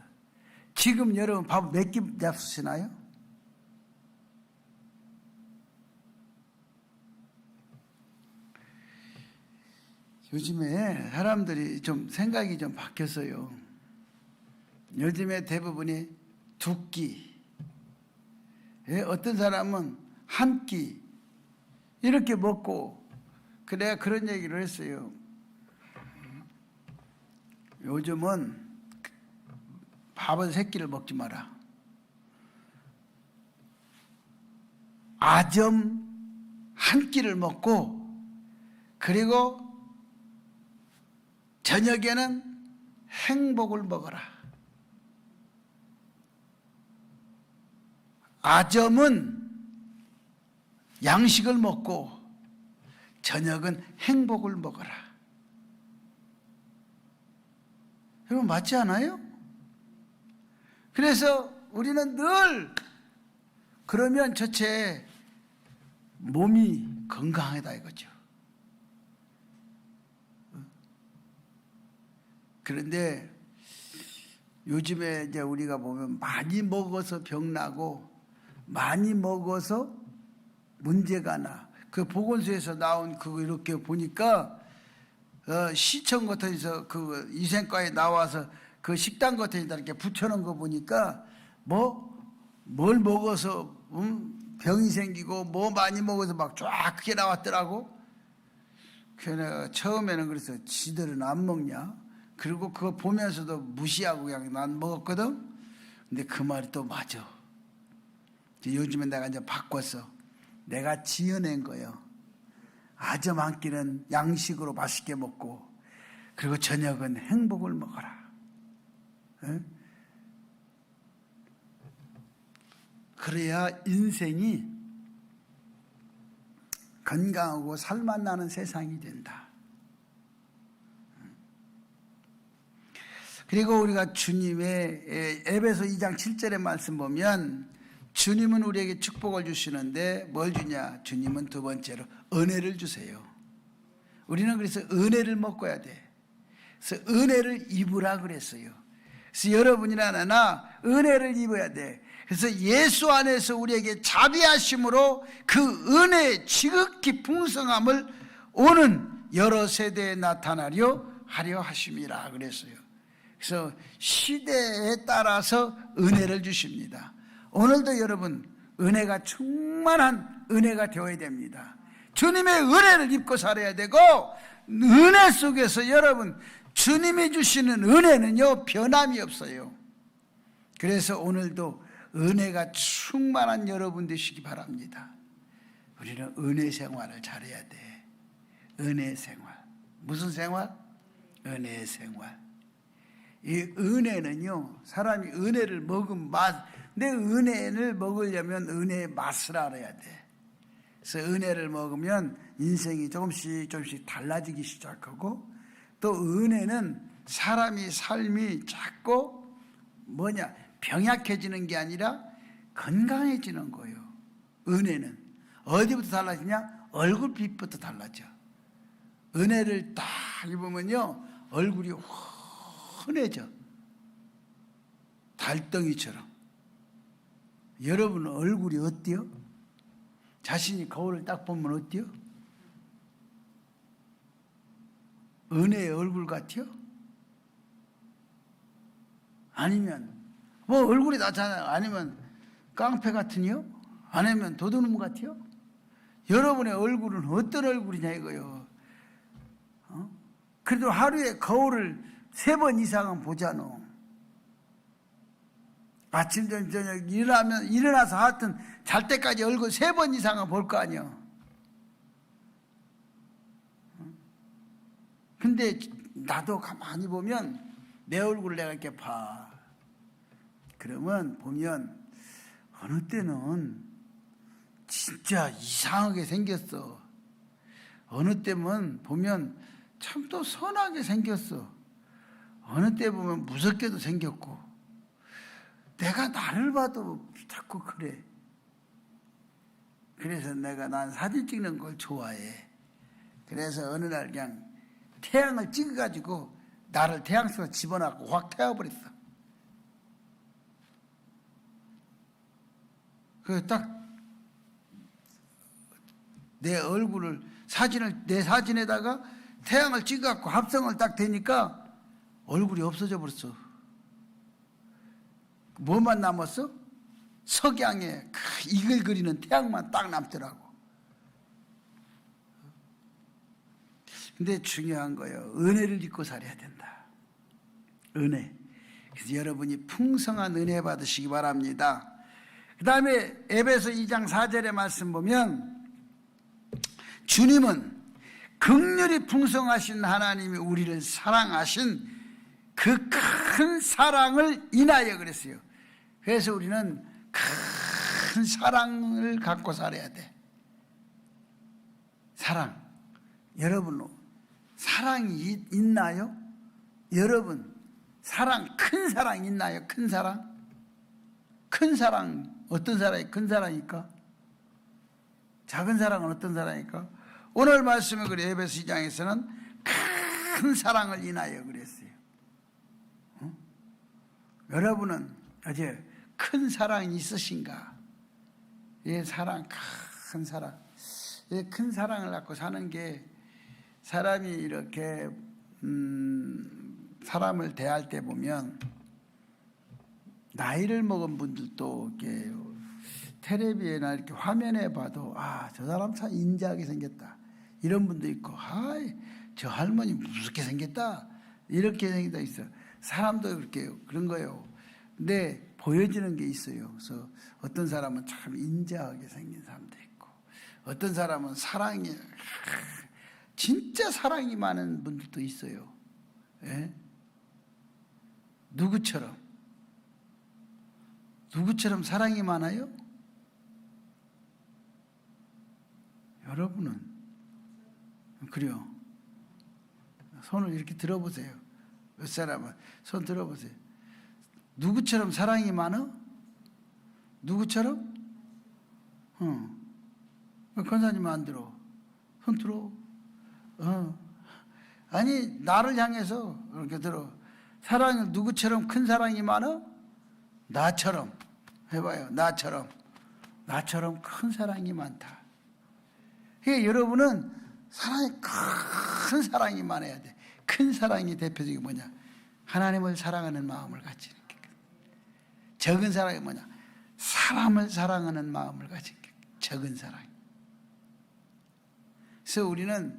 지금 여러분 밥 몇 끼 잡수시나요? 요즘에 사람들이 좀 생각이 좀 바뀌었어요. 요즘에 대부분이 2끼, 어떤 사람은 1끼 이렇게 먹고, 내가 그런 얘기를 했어요. 요즘은 밥은 3끼를 먹지 마라. 아점 1끼를 먹고, 그리고 저녁에는 행복을 먹어라. 아점은 양식을 먹고 저녁은 행복을 먹어라. 여러분 맞지 않아요? 그래서 우리는 늘 그러면 저체 몸이 건강하다 이거죠. 그런데 요즘에 이제 우리가 보면 많이 먹어서 병나고 많이 먹어서 문제가 나. 그 보건소에서 나온 그거 이렇게 보니까 시청 같은 데서 그 위생과에 나와서 그 식당 같은 데다 이렇게 붙여놓은 거 보니까 뭘 먹어서 병이 생기고 뭐 많이 먹어서 막 쫙 크게 나왔더라고. 그래서 내가 처음에는 그래서 지들은 안 먹냐? 그리고 그거 보면서도 무시하고 그냥 난 먹었거든. 근데 그 말이 또 맞아. 요즘엔 내가 이제 바꿨어. 내가 지어낸 거예요. 아점 한 끼는 양식으로 맛있게 먹고 그리고 저녁은 행복을 먹어라. 에? 그래야 인생이 건강하고 살맛 나는 세상이 된다. 그리고 우리가 주님의 에베소 2장 7절의 말씀 보면 주님은 우리에게 축복을 주시는데 뭘 주냐? 주님은 두 번째로 은혜를 주세요. 우리는 그래서 은혜를 먹어야 돼. 그래서 은혜를 입으라 그랬어요. 그래서 여러분이나 나나 은혜를 입어야 돼. 그래서 예수 안에서 우리에게 자비하심으로 그 은혜의 지극히 풍성함을 오는 여러 세대에 나타나려 하려 하심이라 그랬어요. 그래서 시대에 따라서 은혜를 주십니다. 오늘도 여러분 은혜가 충만한 은혜가 되어야 됩니다. 주님의 은혜를 입고 살아야 되고 은혜 속에서 여러분 주님이 주시는 은혜는요 변함이 없어요. 그래서 오늘도 은혜가 충만한 여러분 되시기 바랍니다. 우리는 은혜 생활을 잘해야 돼. 은혜 생활. 무슨 생활? 은혜 생활. 이 은혜는요 사람이 은혜를 먹은 맛, 내 은혜를 먹으려면 은혜의 맛을 알아야 돼. 그래서 은혜를 먹으면 인생이 조금씩 달라지기 시작하고 또 은혜는 사람이 삶이 자꾸 병약해지는 게 아니라 건강해지는 거예요. 은혜는 어디부터 달라지냐? 얼굴빛부터 달라져. 은혜를 딱 입으면요 얼굴이 흔해져. 달덩이처럼. 여러분 얼굴이 어때요? 자신이 거울을 딱 보면 어때요? 은혜의 얼굴 같아요? 아니면 얼굴이 나타나요? 아니면 깡패 같으니요? 아니면 도둑놈 같아요? 여러분의 얼굴은 어떤 얼굴이냐 이거요. 그래도 하루에 거울을 3번 이상은 보잖아. 아침 저녁 일어나서 하여튼 잘 때까지 얼굴 3번 이상은 볼 거 아니야. 근데 나도 가만히 보면 내 얼굴을 내가 이렇게 봐. 그러면 보면 어느 때는 진짜 이상하게 생겼어. 어느 때는 보면 참 또 선하게 생겼어. 어느 때 보면 무섭게도 생겼고. 내가 나를 봐도 자꾸 그래. 그래서 난 사진 찍는 걸 좋아해. 그래서 어느 날 그냥 태양을 찍어가지고 나를 태양 속에 집어넣고 확 태워버렸어. 그래서 딱 내 얼굴을 내 사진에다가 태양을 찍어갖고 합성을 딱 되니까 얼굴이 없어져 버렸어. 뭐만 남았어? 석양에 이글거리는 태양만 딱 남더라고. 근데 중요한 거예요. 은혜를 입고 살아야 된다. 은혜. 그래서 여러분이 풍성한 은혜 받으시기 바랍니다. 그 다음에 에베소 2장 4절의 말씀 보면 주님은 긍휼이 풍성하신 하나님이 우리를 사랑하신 그 큰 사랑을 인하여 그랬어요. 그래서 우리는 큰 큰 사랑을 갖고 살아야 돼. 사랑. 여러분, 사랑이 있나요? 여러분, 큰 사랑 있나요? 큰 사랑? 큰 사랑, 어떤 사랑이 큰 사랑일까? 작은 사랑은 어떤 사랑일까? 오늘 말씀에 그래, 에베소 2장에서는 큰 사랑을 인하여 그랬어요. 여러분은 어제 큰 사랑이 있으신가? 예, 사랑, 큰 사랑. 예, 큰 사랑을 갖고 사는 게 사람이 이렇게 사람을 대할 때 보면 나이를 먹은 분들도 이렇게 텔레비나 이렇게 화면에 봐도 저 사람 참 인자하게 생겼다 이런 분도 있고 저 할머니 무섭게 생겼다 이렇게 생겼다 있어. 사람도 그렇게 그런 거예요. 근데 보여지는 게 있어요. 그래서 어떤 사람은 참 인자하게 생긴 사람도 있고 어떤 사람은 사랑이 진짜 사랑이 많은 분들도 있어요. 예? 누구처럼 사랑이 많아요? 여러분은 그래요. 손을 이렇게 들어보세요. 몇 사람은 손 들어보세요. 누구처럼 사랑이 많아? 누구처럼? 권사님 안 들어. 손 들어. 아니 나를 향해서 이렇게 들어. 사랑이 누구처럼 큰 사랑이 많아? 나처럼 해봐요. 나처럼 큰 사랑이 많다. 그러니까 여러분은 큰 사랑이 많아야 돼. 큰 사랑이 대표적인 뭐냐? 하나님을 사랑하는 마음을 가지는 게. 적은 사랑이 뭐냐? 사람을 사랑하는 마음을 가진 게 적은 사랑. 그래서 우리는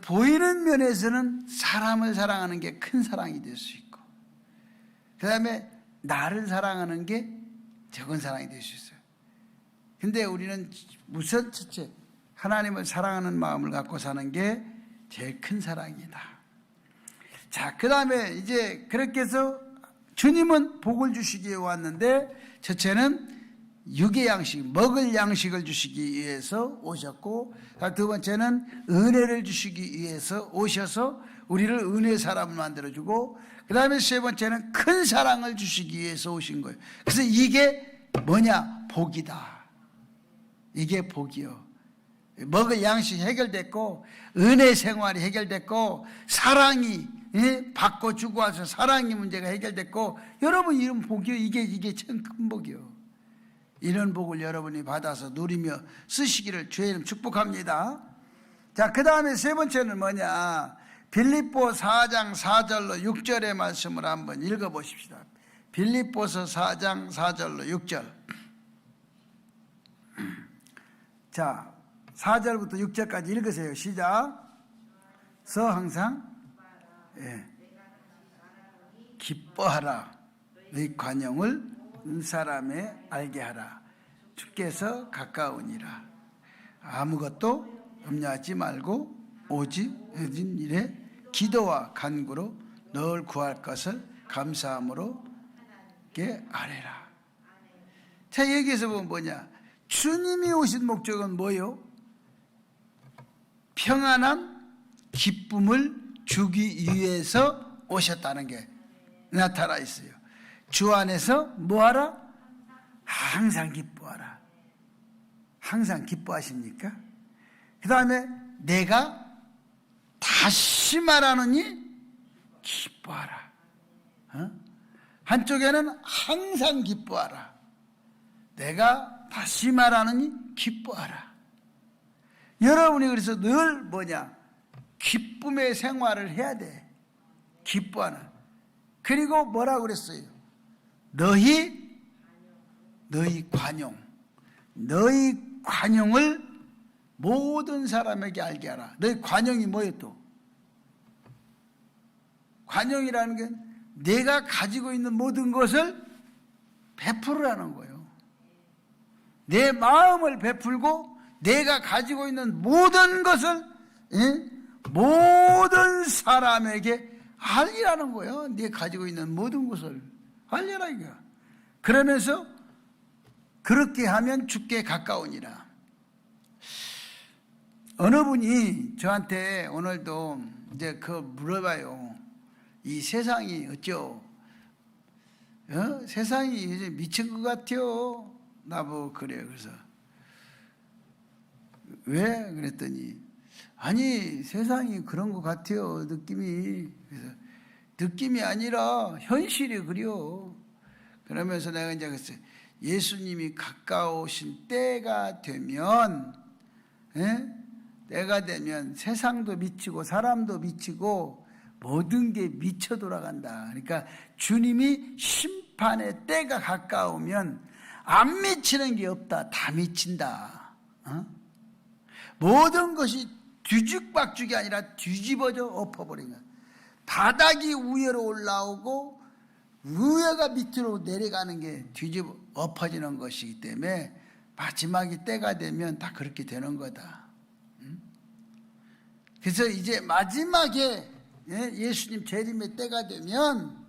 보이는 면에서는 사람을 사랑하는 게 큰 사랑이 될 수 있고, 그 다음에 나를 사랑하는 게 적은 사랑이 될 수 있어요. 근데 우리는 우선 첫째 하나님을 사랑하는 마음을 갖고 사는 게 제일 큰 사랑이다. 자, 그 다음에 이제 그렇게 해서 주님은 복을 주시기 위해 왔는데, 첫째는 육의 양식, 먹을 양식을 주시기 위해서 오셨고, 두 번째는 은혜를 주시기 위해서 오셔서 우리를 은혜 사람을 만들어주고, 그 다음에 세 번째는 큰 사랑을 주시기 위해서 오신 거예요. 그래서 이게 뭐냐? 복이다. 이게 복이요. 먹을 양식이 해결됐고, 은혜 생활이 해결됐고, 사랑이 받고 주고 와서 사랑의 문제가 해결됐고, 여러분 이런 복이요. 이게 참 큰 복이요. 이런 복을 여러분이 받아서 누리며 쓰시기를 주의 이름 축복합니다. 자, 그 다음에 세 번째는 뭐냐? 빌립보 4장 4절로 6절의 말씀을 한번 읽어보십시다. 빌립보서 4장 4절로 6절. 자, 4절부터 6절까지 읽으세요. 시작. 항상 기뻐하라. 너희 관용을 사람에 알게 하라. 주께서 가까우니라. 아무것도 염려하지 말고 오직 해진 일에 기도와 간구로 널 구할 것을 감사함으로 게 아뢰라. 자, 여기에서 보면 뭐냐? 주님이 오신 목적은 뭐요? 평안한 기쁨을 주기 위해서 오셨다는 게 나타나 있어요. 주 안에서 뭐하라? 항상 기뻐하라. 항상 기뻐하십니까? 그 다음에 내가 다시 말하노니 기뻐하라. 한쪽에는 항상 기뻐하라. 내가 다시 말하노니 기뻐하라. 여러분이 그래서 늘 뭐냐? 기쁨의 생활을 해야 돼. 기뻐하는. 그리고 뭐라고 그랬어요? 너희 관용을 모든 사람에게 알게 하라. 너희 관용이 뭐예요 또? 관용이라는 게 내가 가지고 있는 모든 것을 베풀으라는 거예요. 내 마음을 베풀고 내가 가지고 있는 모든 것을 모든 사람에게 알리라는 거예요. 네가 가지고 있는 모든 것을 알려라 이거야. 그러면서 그렇게 하면 죽게 가까우니라. 어느 분이 저한테 오늘도 이제 물어봐요. 이 세상이 어쩌? 세상이 이제 미친 것 같아요. 나보고 그래요. 그래서 왜? 그랬더니 아니 세상이 그런 것 같아요. 느낌이. 그래서 느낌이 아니라 현실이 그래요. 그러면서 내가 이제 그랬어요. 예수님이 가까우신 때가 되면, 때가 되면 세상도 미치고 사람도 미치고 모든 게 미쳐 돌아간다. 그러니까 주님이 심판의 때가 가까우면 안 미치는 게 없다. 다 미친다. 모든 것이 뒤죽박죽이 아니라 뒤집어져 엎어버린 거야. 바닥이 위로 올라오고 위에가 밑으로 내려가는 게 뒤집어 엎어지는 것이기 때문에 마지막이 때가 되면 다 그렇게 되는 거다. 그래서 이제 마지막에 예수님 재림의 때가 되면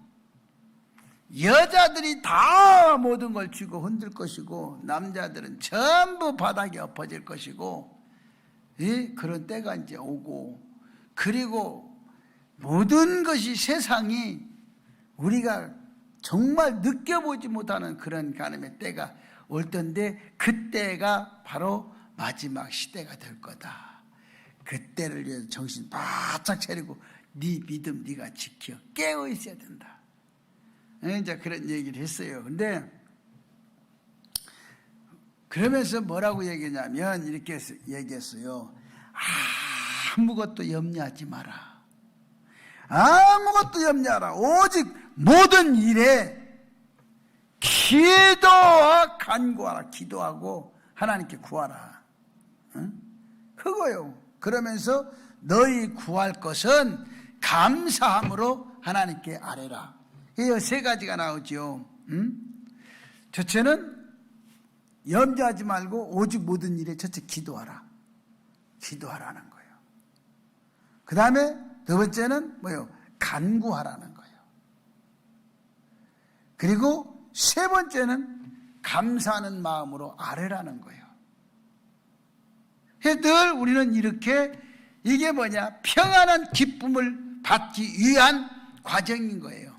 여자들이 다 모든 걸 쥐고 흔들 것이고 남자들은 전부 바닥에 엎어질 것이고 그런 때가 이제 오고, 그리고 모든 것이 세상이 우리가 정말 느껴보지 못하는 그런 가늠의 때가 올 텐데 그때가 바로 마지막 시대가 될 거다. 그때를 위해서 정신 바짝 차리고 네 믿음 네가 지켜 깨어 있어야 된다. 이제 그런 얘기를 했어요. 근데 그러면서 뭐라고 얘기했냐면 이렇게 얘기했어요. 아무것도 염려하지 마라. 아무것도 염려하라. 오직 모든 일에 기도와 간구하라. 기도하고 하나님께 구하라. 그거요. 그러면서 너희 구할 것은 감사함으로 하나님께 아뢰라. 이 세 가지가 나오죠. 첫째는 염려하지 말고 오직 모든 일에 첫째 기도하라. 기도하라는 거예요. 그 다음에 두 번째는 뭐예요? 간구하라는 거예요. 그리고 세 번째는 감사하는 마음으로 아뢰라는 거예요. 늘 우리는 이렇게 이게 뭐냐? 평안한 기쁨을 받기 위한 과정인 거예요.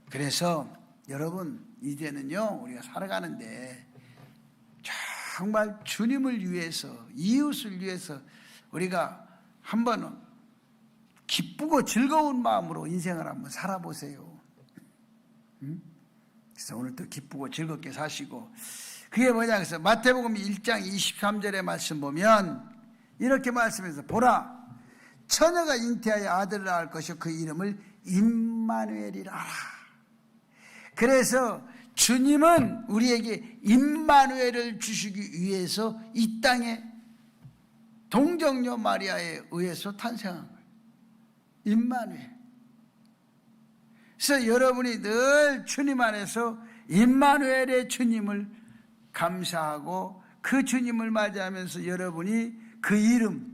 그래서 여러분 이제는요 우리가 살아가는데 정말 주님을 위해서 이웃을 위해서 우리가 한번 기쁘고 즐거운 마음으로 인생을 한번 살아보세요. 그래서 오늘도 기쁘고 즐겁게 사시고, 그게 뭐냐 그래서 마태복음 1장 23절의 말씀 보면 이렇게 말씀해서 보라 처녀가 잉태하여 아들을 낳을 것이요 그 이름을 임마누엘이라 하라. 그래서 주님은 우리에게 임마누엘을 주시기 위해서 이 땅에 동정녀 마리아에 의해서 탄생한 거예요. 임마누엘. 그래서 여러분이 늘 주님 안에서 임마누엘의 주님을 감사하고 그 주님을 맞이하면서 여러분이 그 이름,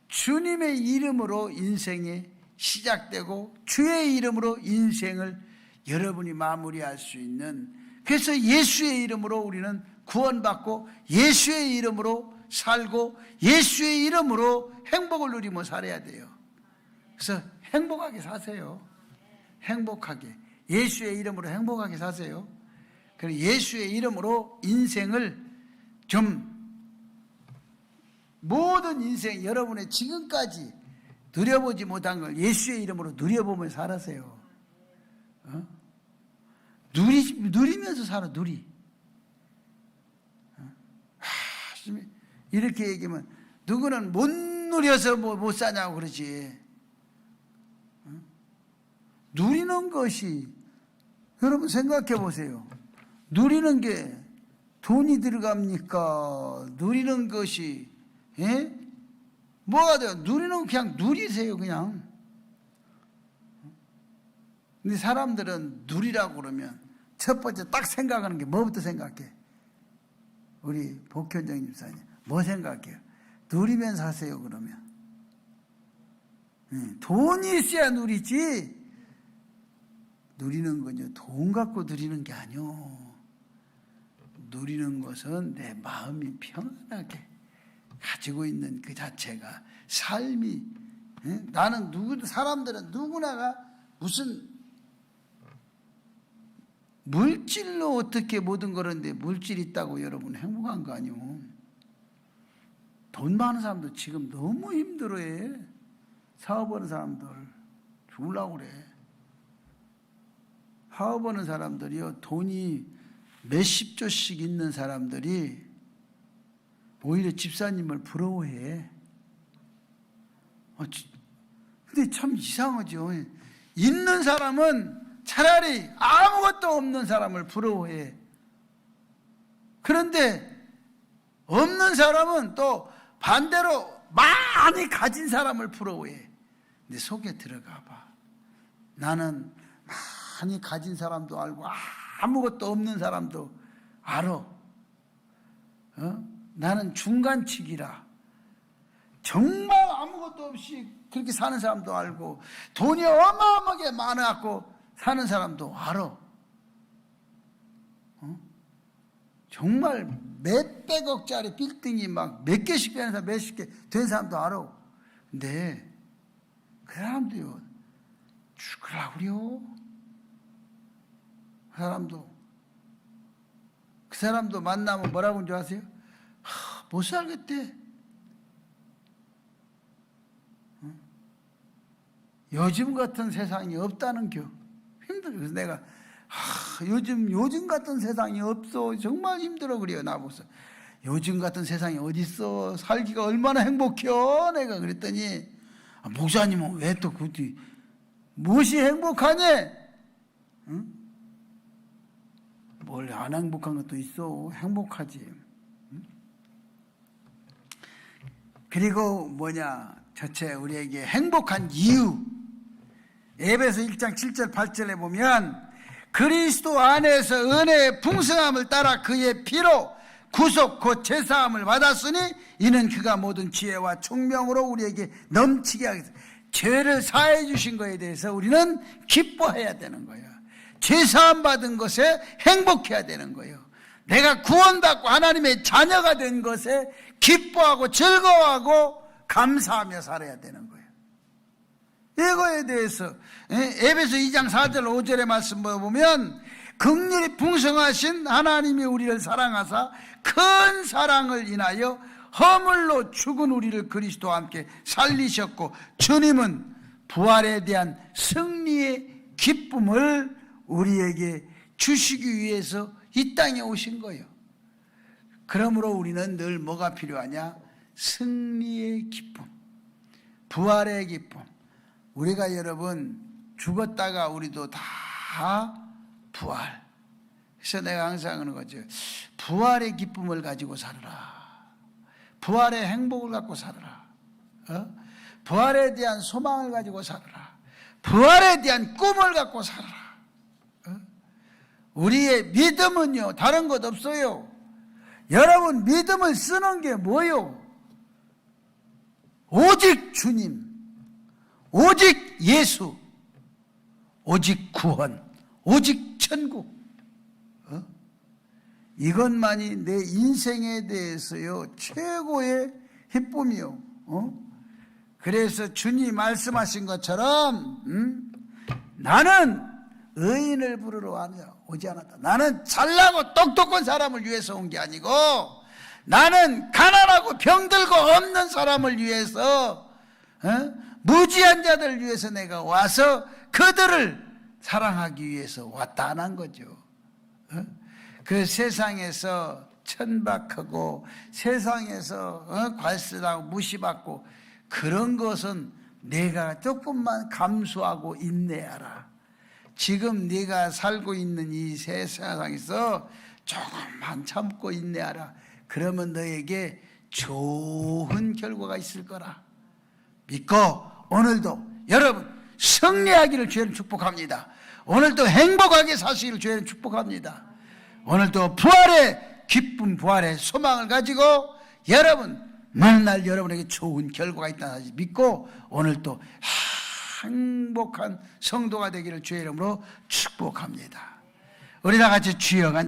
주님의 이름으로 인생이 시작되고 주의 이름으로 인생을 여러분이 마무리할 수 있는, 그래서 예수의 이름으로 우리는 구원받고 예수의 이름으로 살고 예수의 이름으로 행복을 누리며 살아야 돼요. 그래서 행복하게 사세요. 행복하게 예수의 이름으로 행복하게 사세요. 그리고 예수의 이름으로 인생을 좀 모든 인생 여러분의 지금까지 누려보지 못한 걸 예수의 이름으로 누려보면서 살아세요. 누리면서 살아. 이렇게 얘기하면 누구는 못 누려서 못 사냐고 그러지. 누리는 것이, 여러분 생각해 보세요. 누리는 게 돈이 들어갑니까? 누리는 것이 뭐가 돼요? 누리는 거 그냥 누리세요 그냥. 근데 사람들은 누리라고 그러면 첫 번째 딱 생각하는 게 뭐부터 생각해? 우리 복현정 집사님 뭐 생각해요? 누리면서 하세요 그러면. 돈이 있어야 누리지. 누리는 건요, 돈 갖고 누리는 게 아니요. 누리는 것은 내 마음이 평안하게 가지고 있는 그 자체가 삶이, 나는 사람들은 누구나가 무슨 물질로 어떻게 모든 거는데 물질 있다고 여러분 행복한 거 아니요. 돈 많은 사람도 지금 너무 힘들어해. 사업하는 사람들 죽으려고 그래. 사업하는 사람들이요, 돈이 몇십 조씩 있는 사람들이 오히려 집사님을 부러워해. 근데 참 이상하죠. 있는 사람은 차라리 아무것도 없는 사람을 부러워해. 그런데 없는 사람은 또 반대로 많이 가진 사람을 부러워해. 근데 속에 들어가 봐. 나는 많이 가진 사람도 알고 아무것도 없는 사람도 알아. 나는 중간치기라. 정말 아무것도 없이 그렇게 사는 사람도 알고 돈이 어마어마하게 많아갖고 사는 사람도 알아. 정말 몇백억짜리 빌딩이 막 몇 개씩 되는 사람, 몇십 개 된 사람도 알아. 근데 그 사람도요, 죽으라고 그래요. 그 사람도 만나면 뭐라고 하는 줄 아세요? 못 살겠대. 요즘 같은 세상이 없다는 겨. 힘들어. 그래서 내가 요즘 같은 세상이 없어. 정말 힘들어 그래요. 나보고서 요즘 같은 세상이 어딨어. 살기가 얼마나 행복해요. 내가 그랬더니 목사님은 왜 또 그뒤 무엇이 행복하니? 응? 뭘 안 행복한 것도 있어. 행복하지. 응? 그리고 저체 우리에게 행복한 이유, 에베소 1장 7절 8절에 보면 그리스도 안에서 은혜의 풍성함을 따라 그의 피로 구속 곧 제사함을 받았으니 이는 그가 모든 지혜와 총명으로 우리에게 넘치게 하겠다. 죄를 사해 주신 것에 대해서 우리는 기뻐해야 되는 거예요. 제사함 받은 것에 행복해야 되는 거예요. 내가 구원받고 하나님의 자녀가 된 것에 기뻐하고 즐거워하고 감사하며 살아야 되는 거예요. 이거에 대해서 에베소 2장 4절 5절의 말씀 보면 긍휼이 풍성하신 하나님이 우리를 사랑하사 큰 사랑을 인하여 허물로 죽은 우리를 그리스도와 함께 살리셨고 주님은 부활에 대한 승리의 기쁨을 우리에게 주시기 위해서 이 땅에 오신 거예요. 그러므로 우리는 늘 뭐가 필요하냐? 승리의 기쁨, 부활의 기쁨. 우리가 여러분 죽었다가 우리도 다 부활. 그래서 내가 항상 하는 거죠. 부활의 기쁨을 가지고 살아라. 부활의 행복을 갖고 살아라. 부활에 대한 소망을 가지고 살아라. 부활에 대한 꿈을 갖고 살아라. 우리의 믿음은요, 다른 것 없어요. 여러분, 믿음을 쓰는 게 뭐요? 오직 주님, 오직 예수, 오직 구원, 오직 천국. 이것만이 내 인생에 대해서요, 최고의 기쁨이요. 그래서 주님 말씀하신 것처럼 나는 의인을 부르러 오지 않았다. 나는 잘나고 똑똑한 사람을 위해서 온 게 아니고 나는 가난하고 병들고 없는 사람을 위해서, 무지한 자들을 위해서 내가 와서 그들을 사랑하기 위해서 왔다 안 한 거죠. 그 세상에서 천박하고 세상에서 괄수하고 무시받고 그런 것은 내가 조금만 감수하고 인내하라. 지금 네가 살고 있는 이 세상에서 조금만 참고 인내하라. 그러면 너에게 좋은 결과가 있을 거라 믿고 오늘도 여러분 승리하기를 주님 축복합니다. 오늘도 행복하게 사시기를 주님 축복합니다. 오늘도 부활의 기쁨, 부활의 소망을 가지고 여러분 만날 여러분에게 좋은 결과가 있다는 사실 믿고 오늘도 행복한 성도가 되기를 주의 이름으로 축복합니다. 우리 다 같이 주여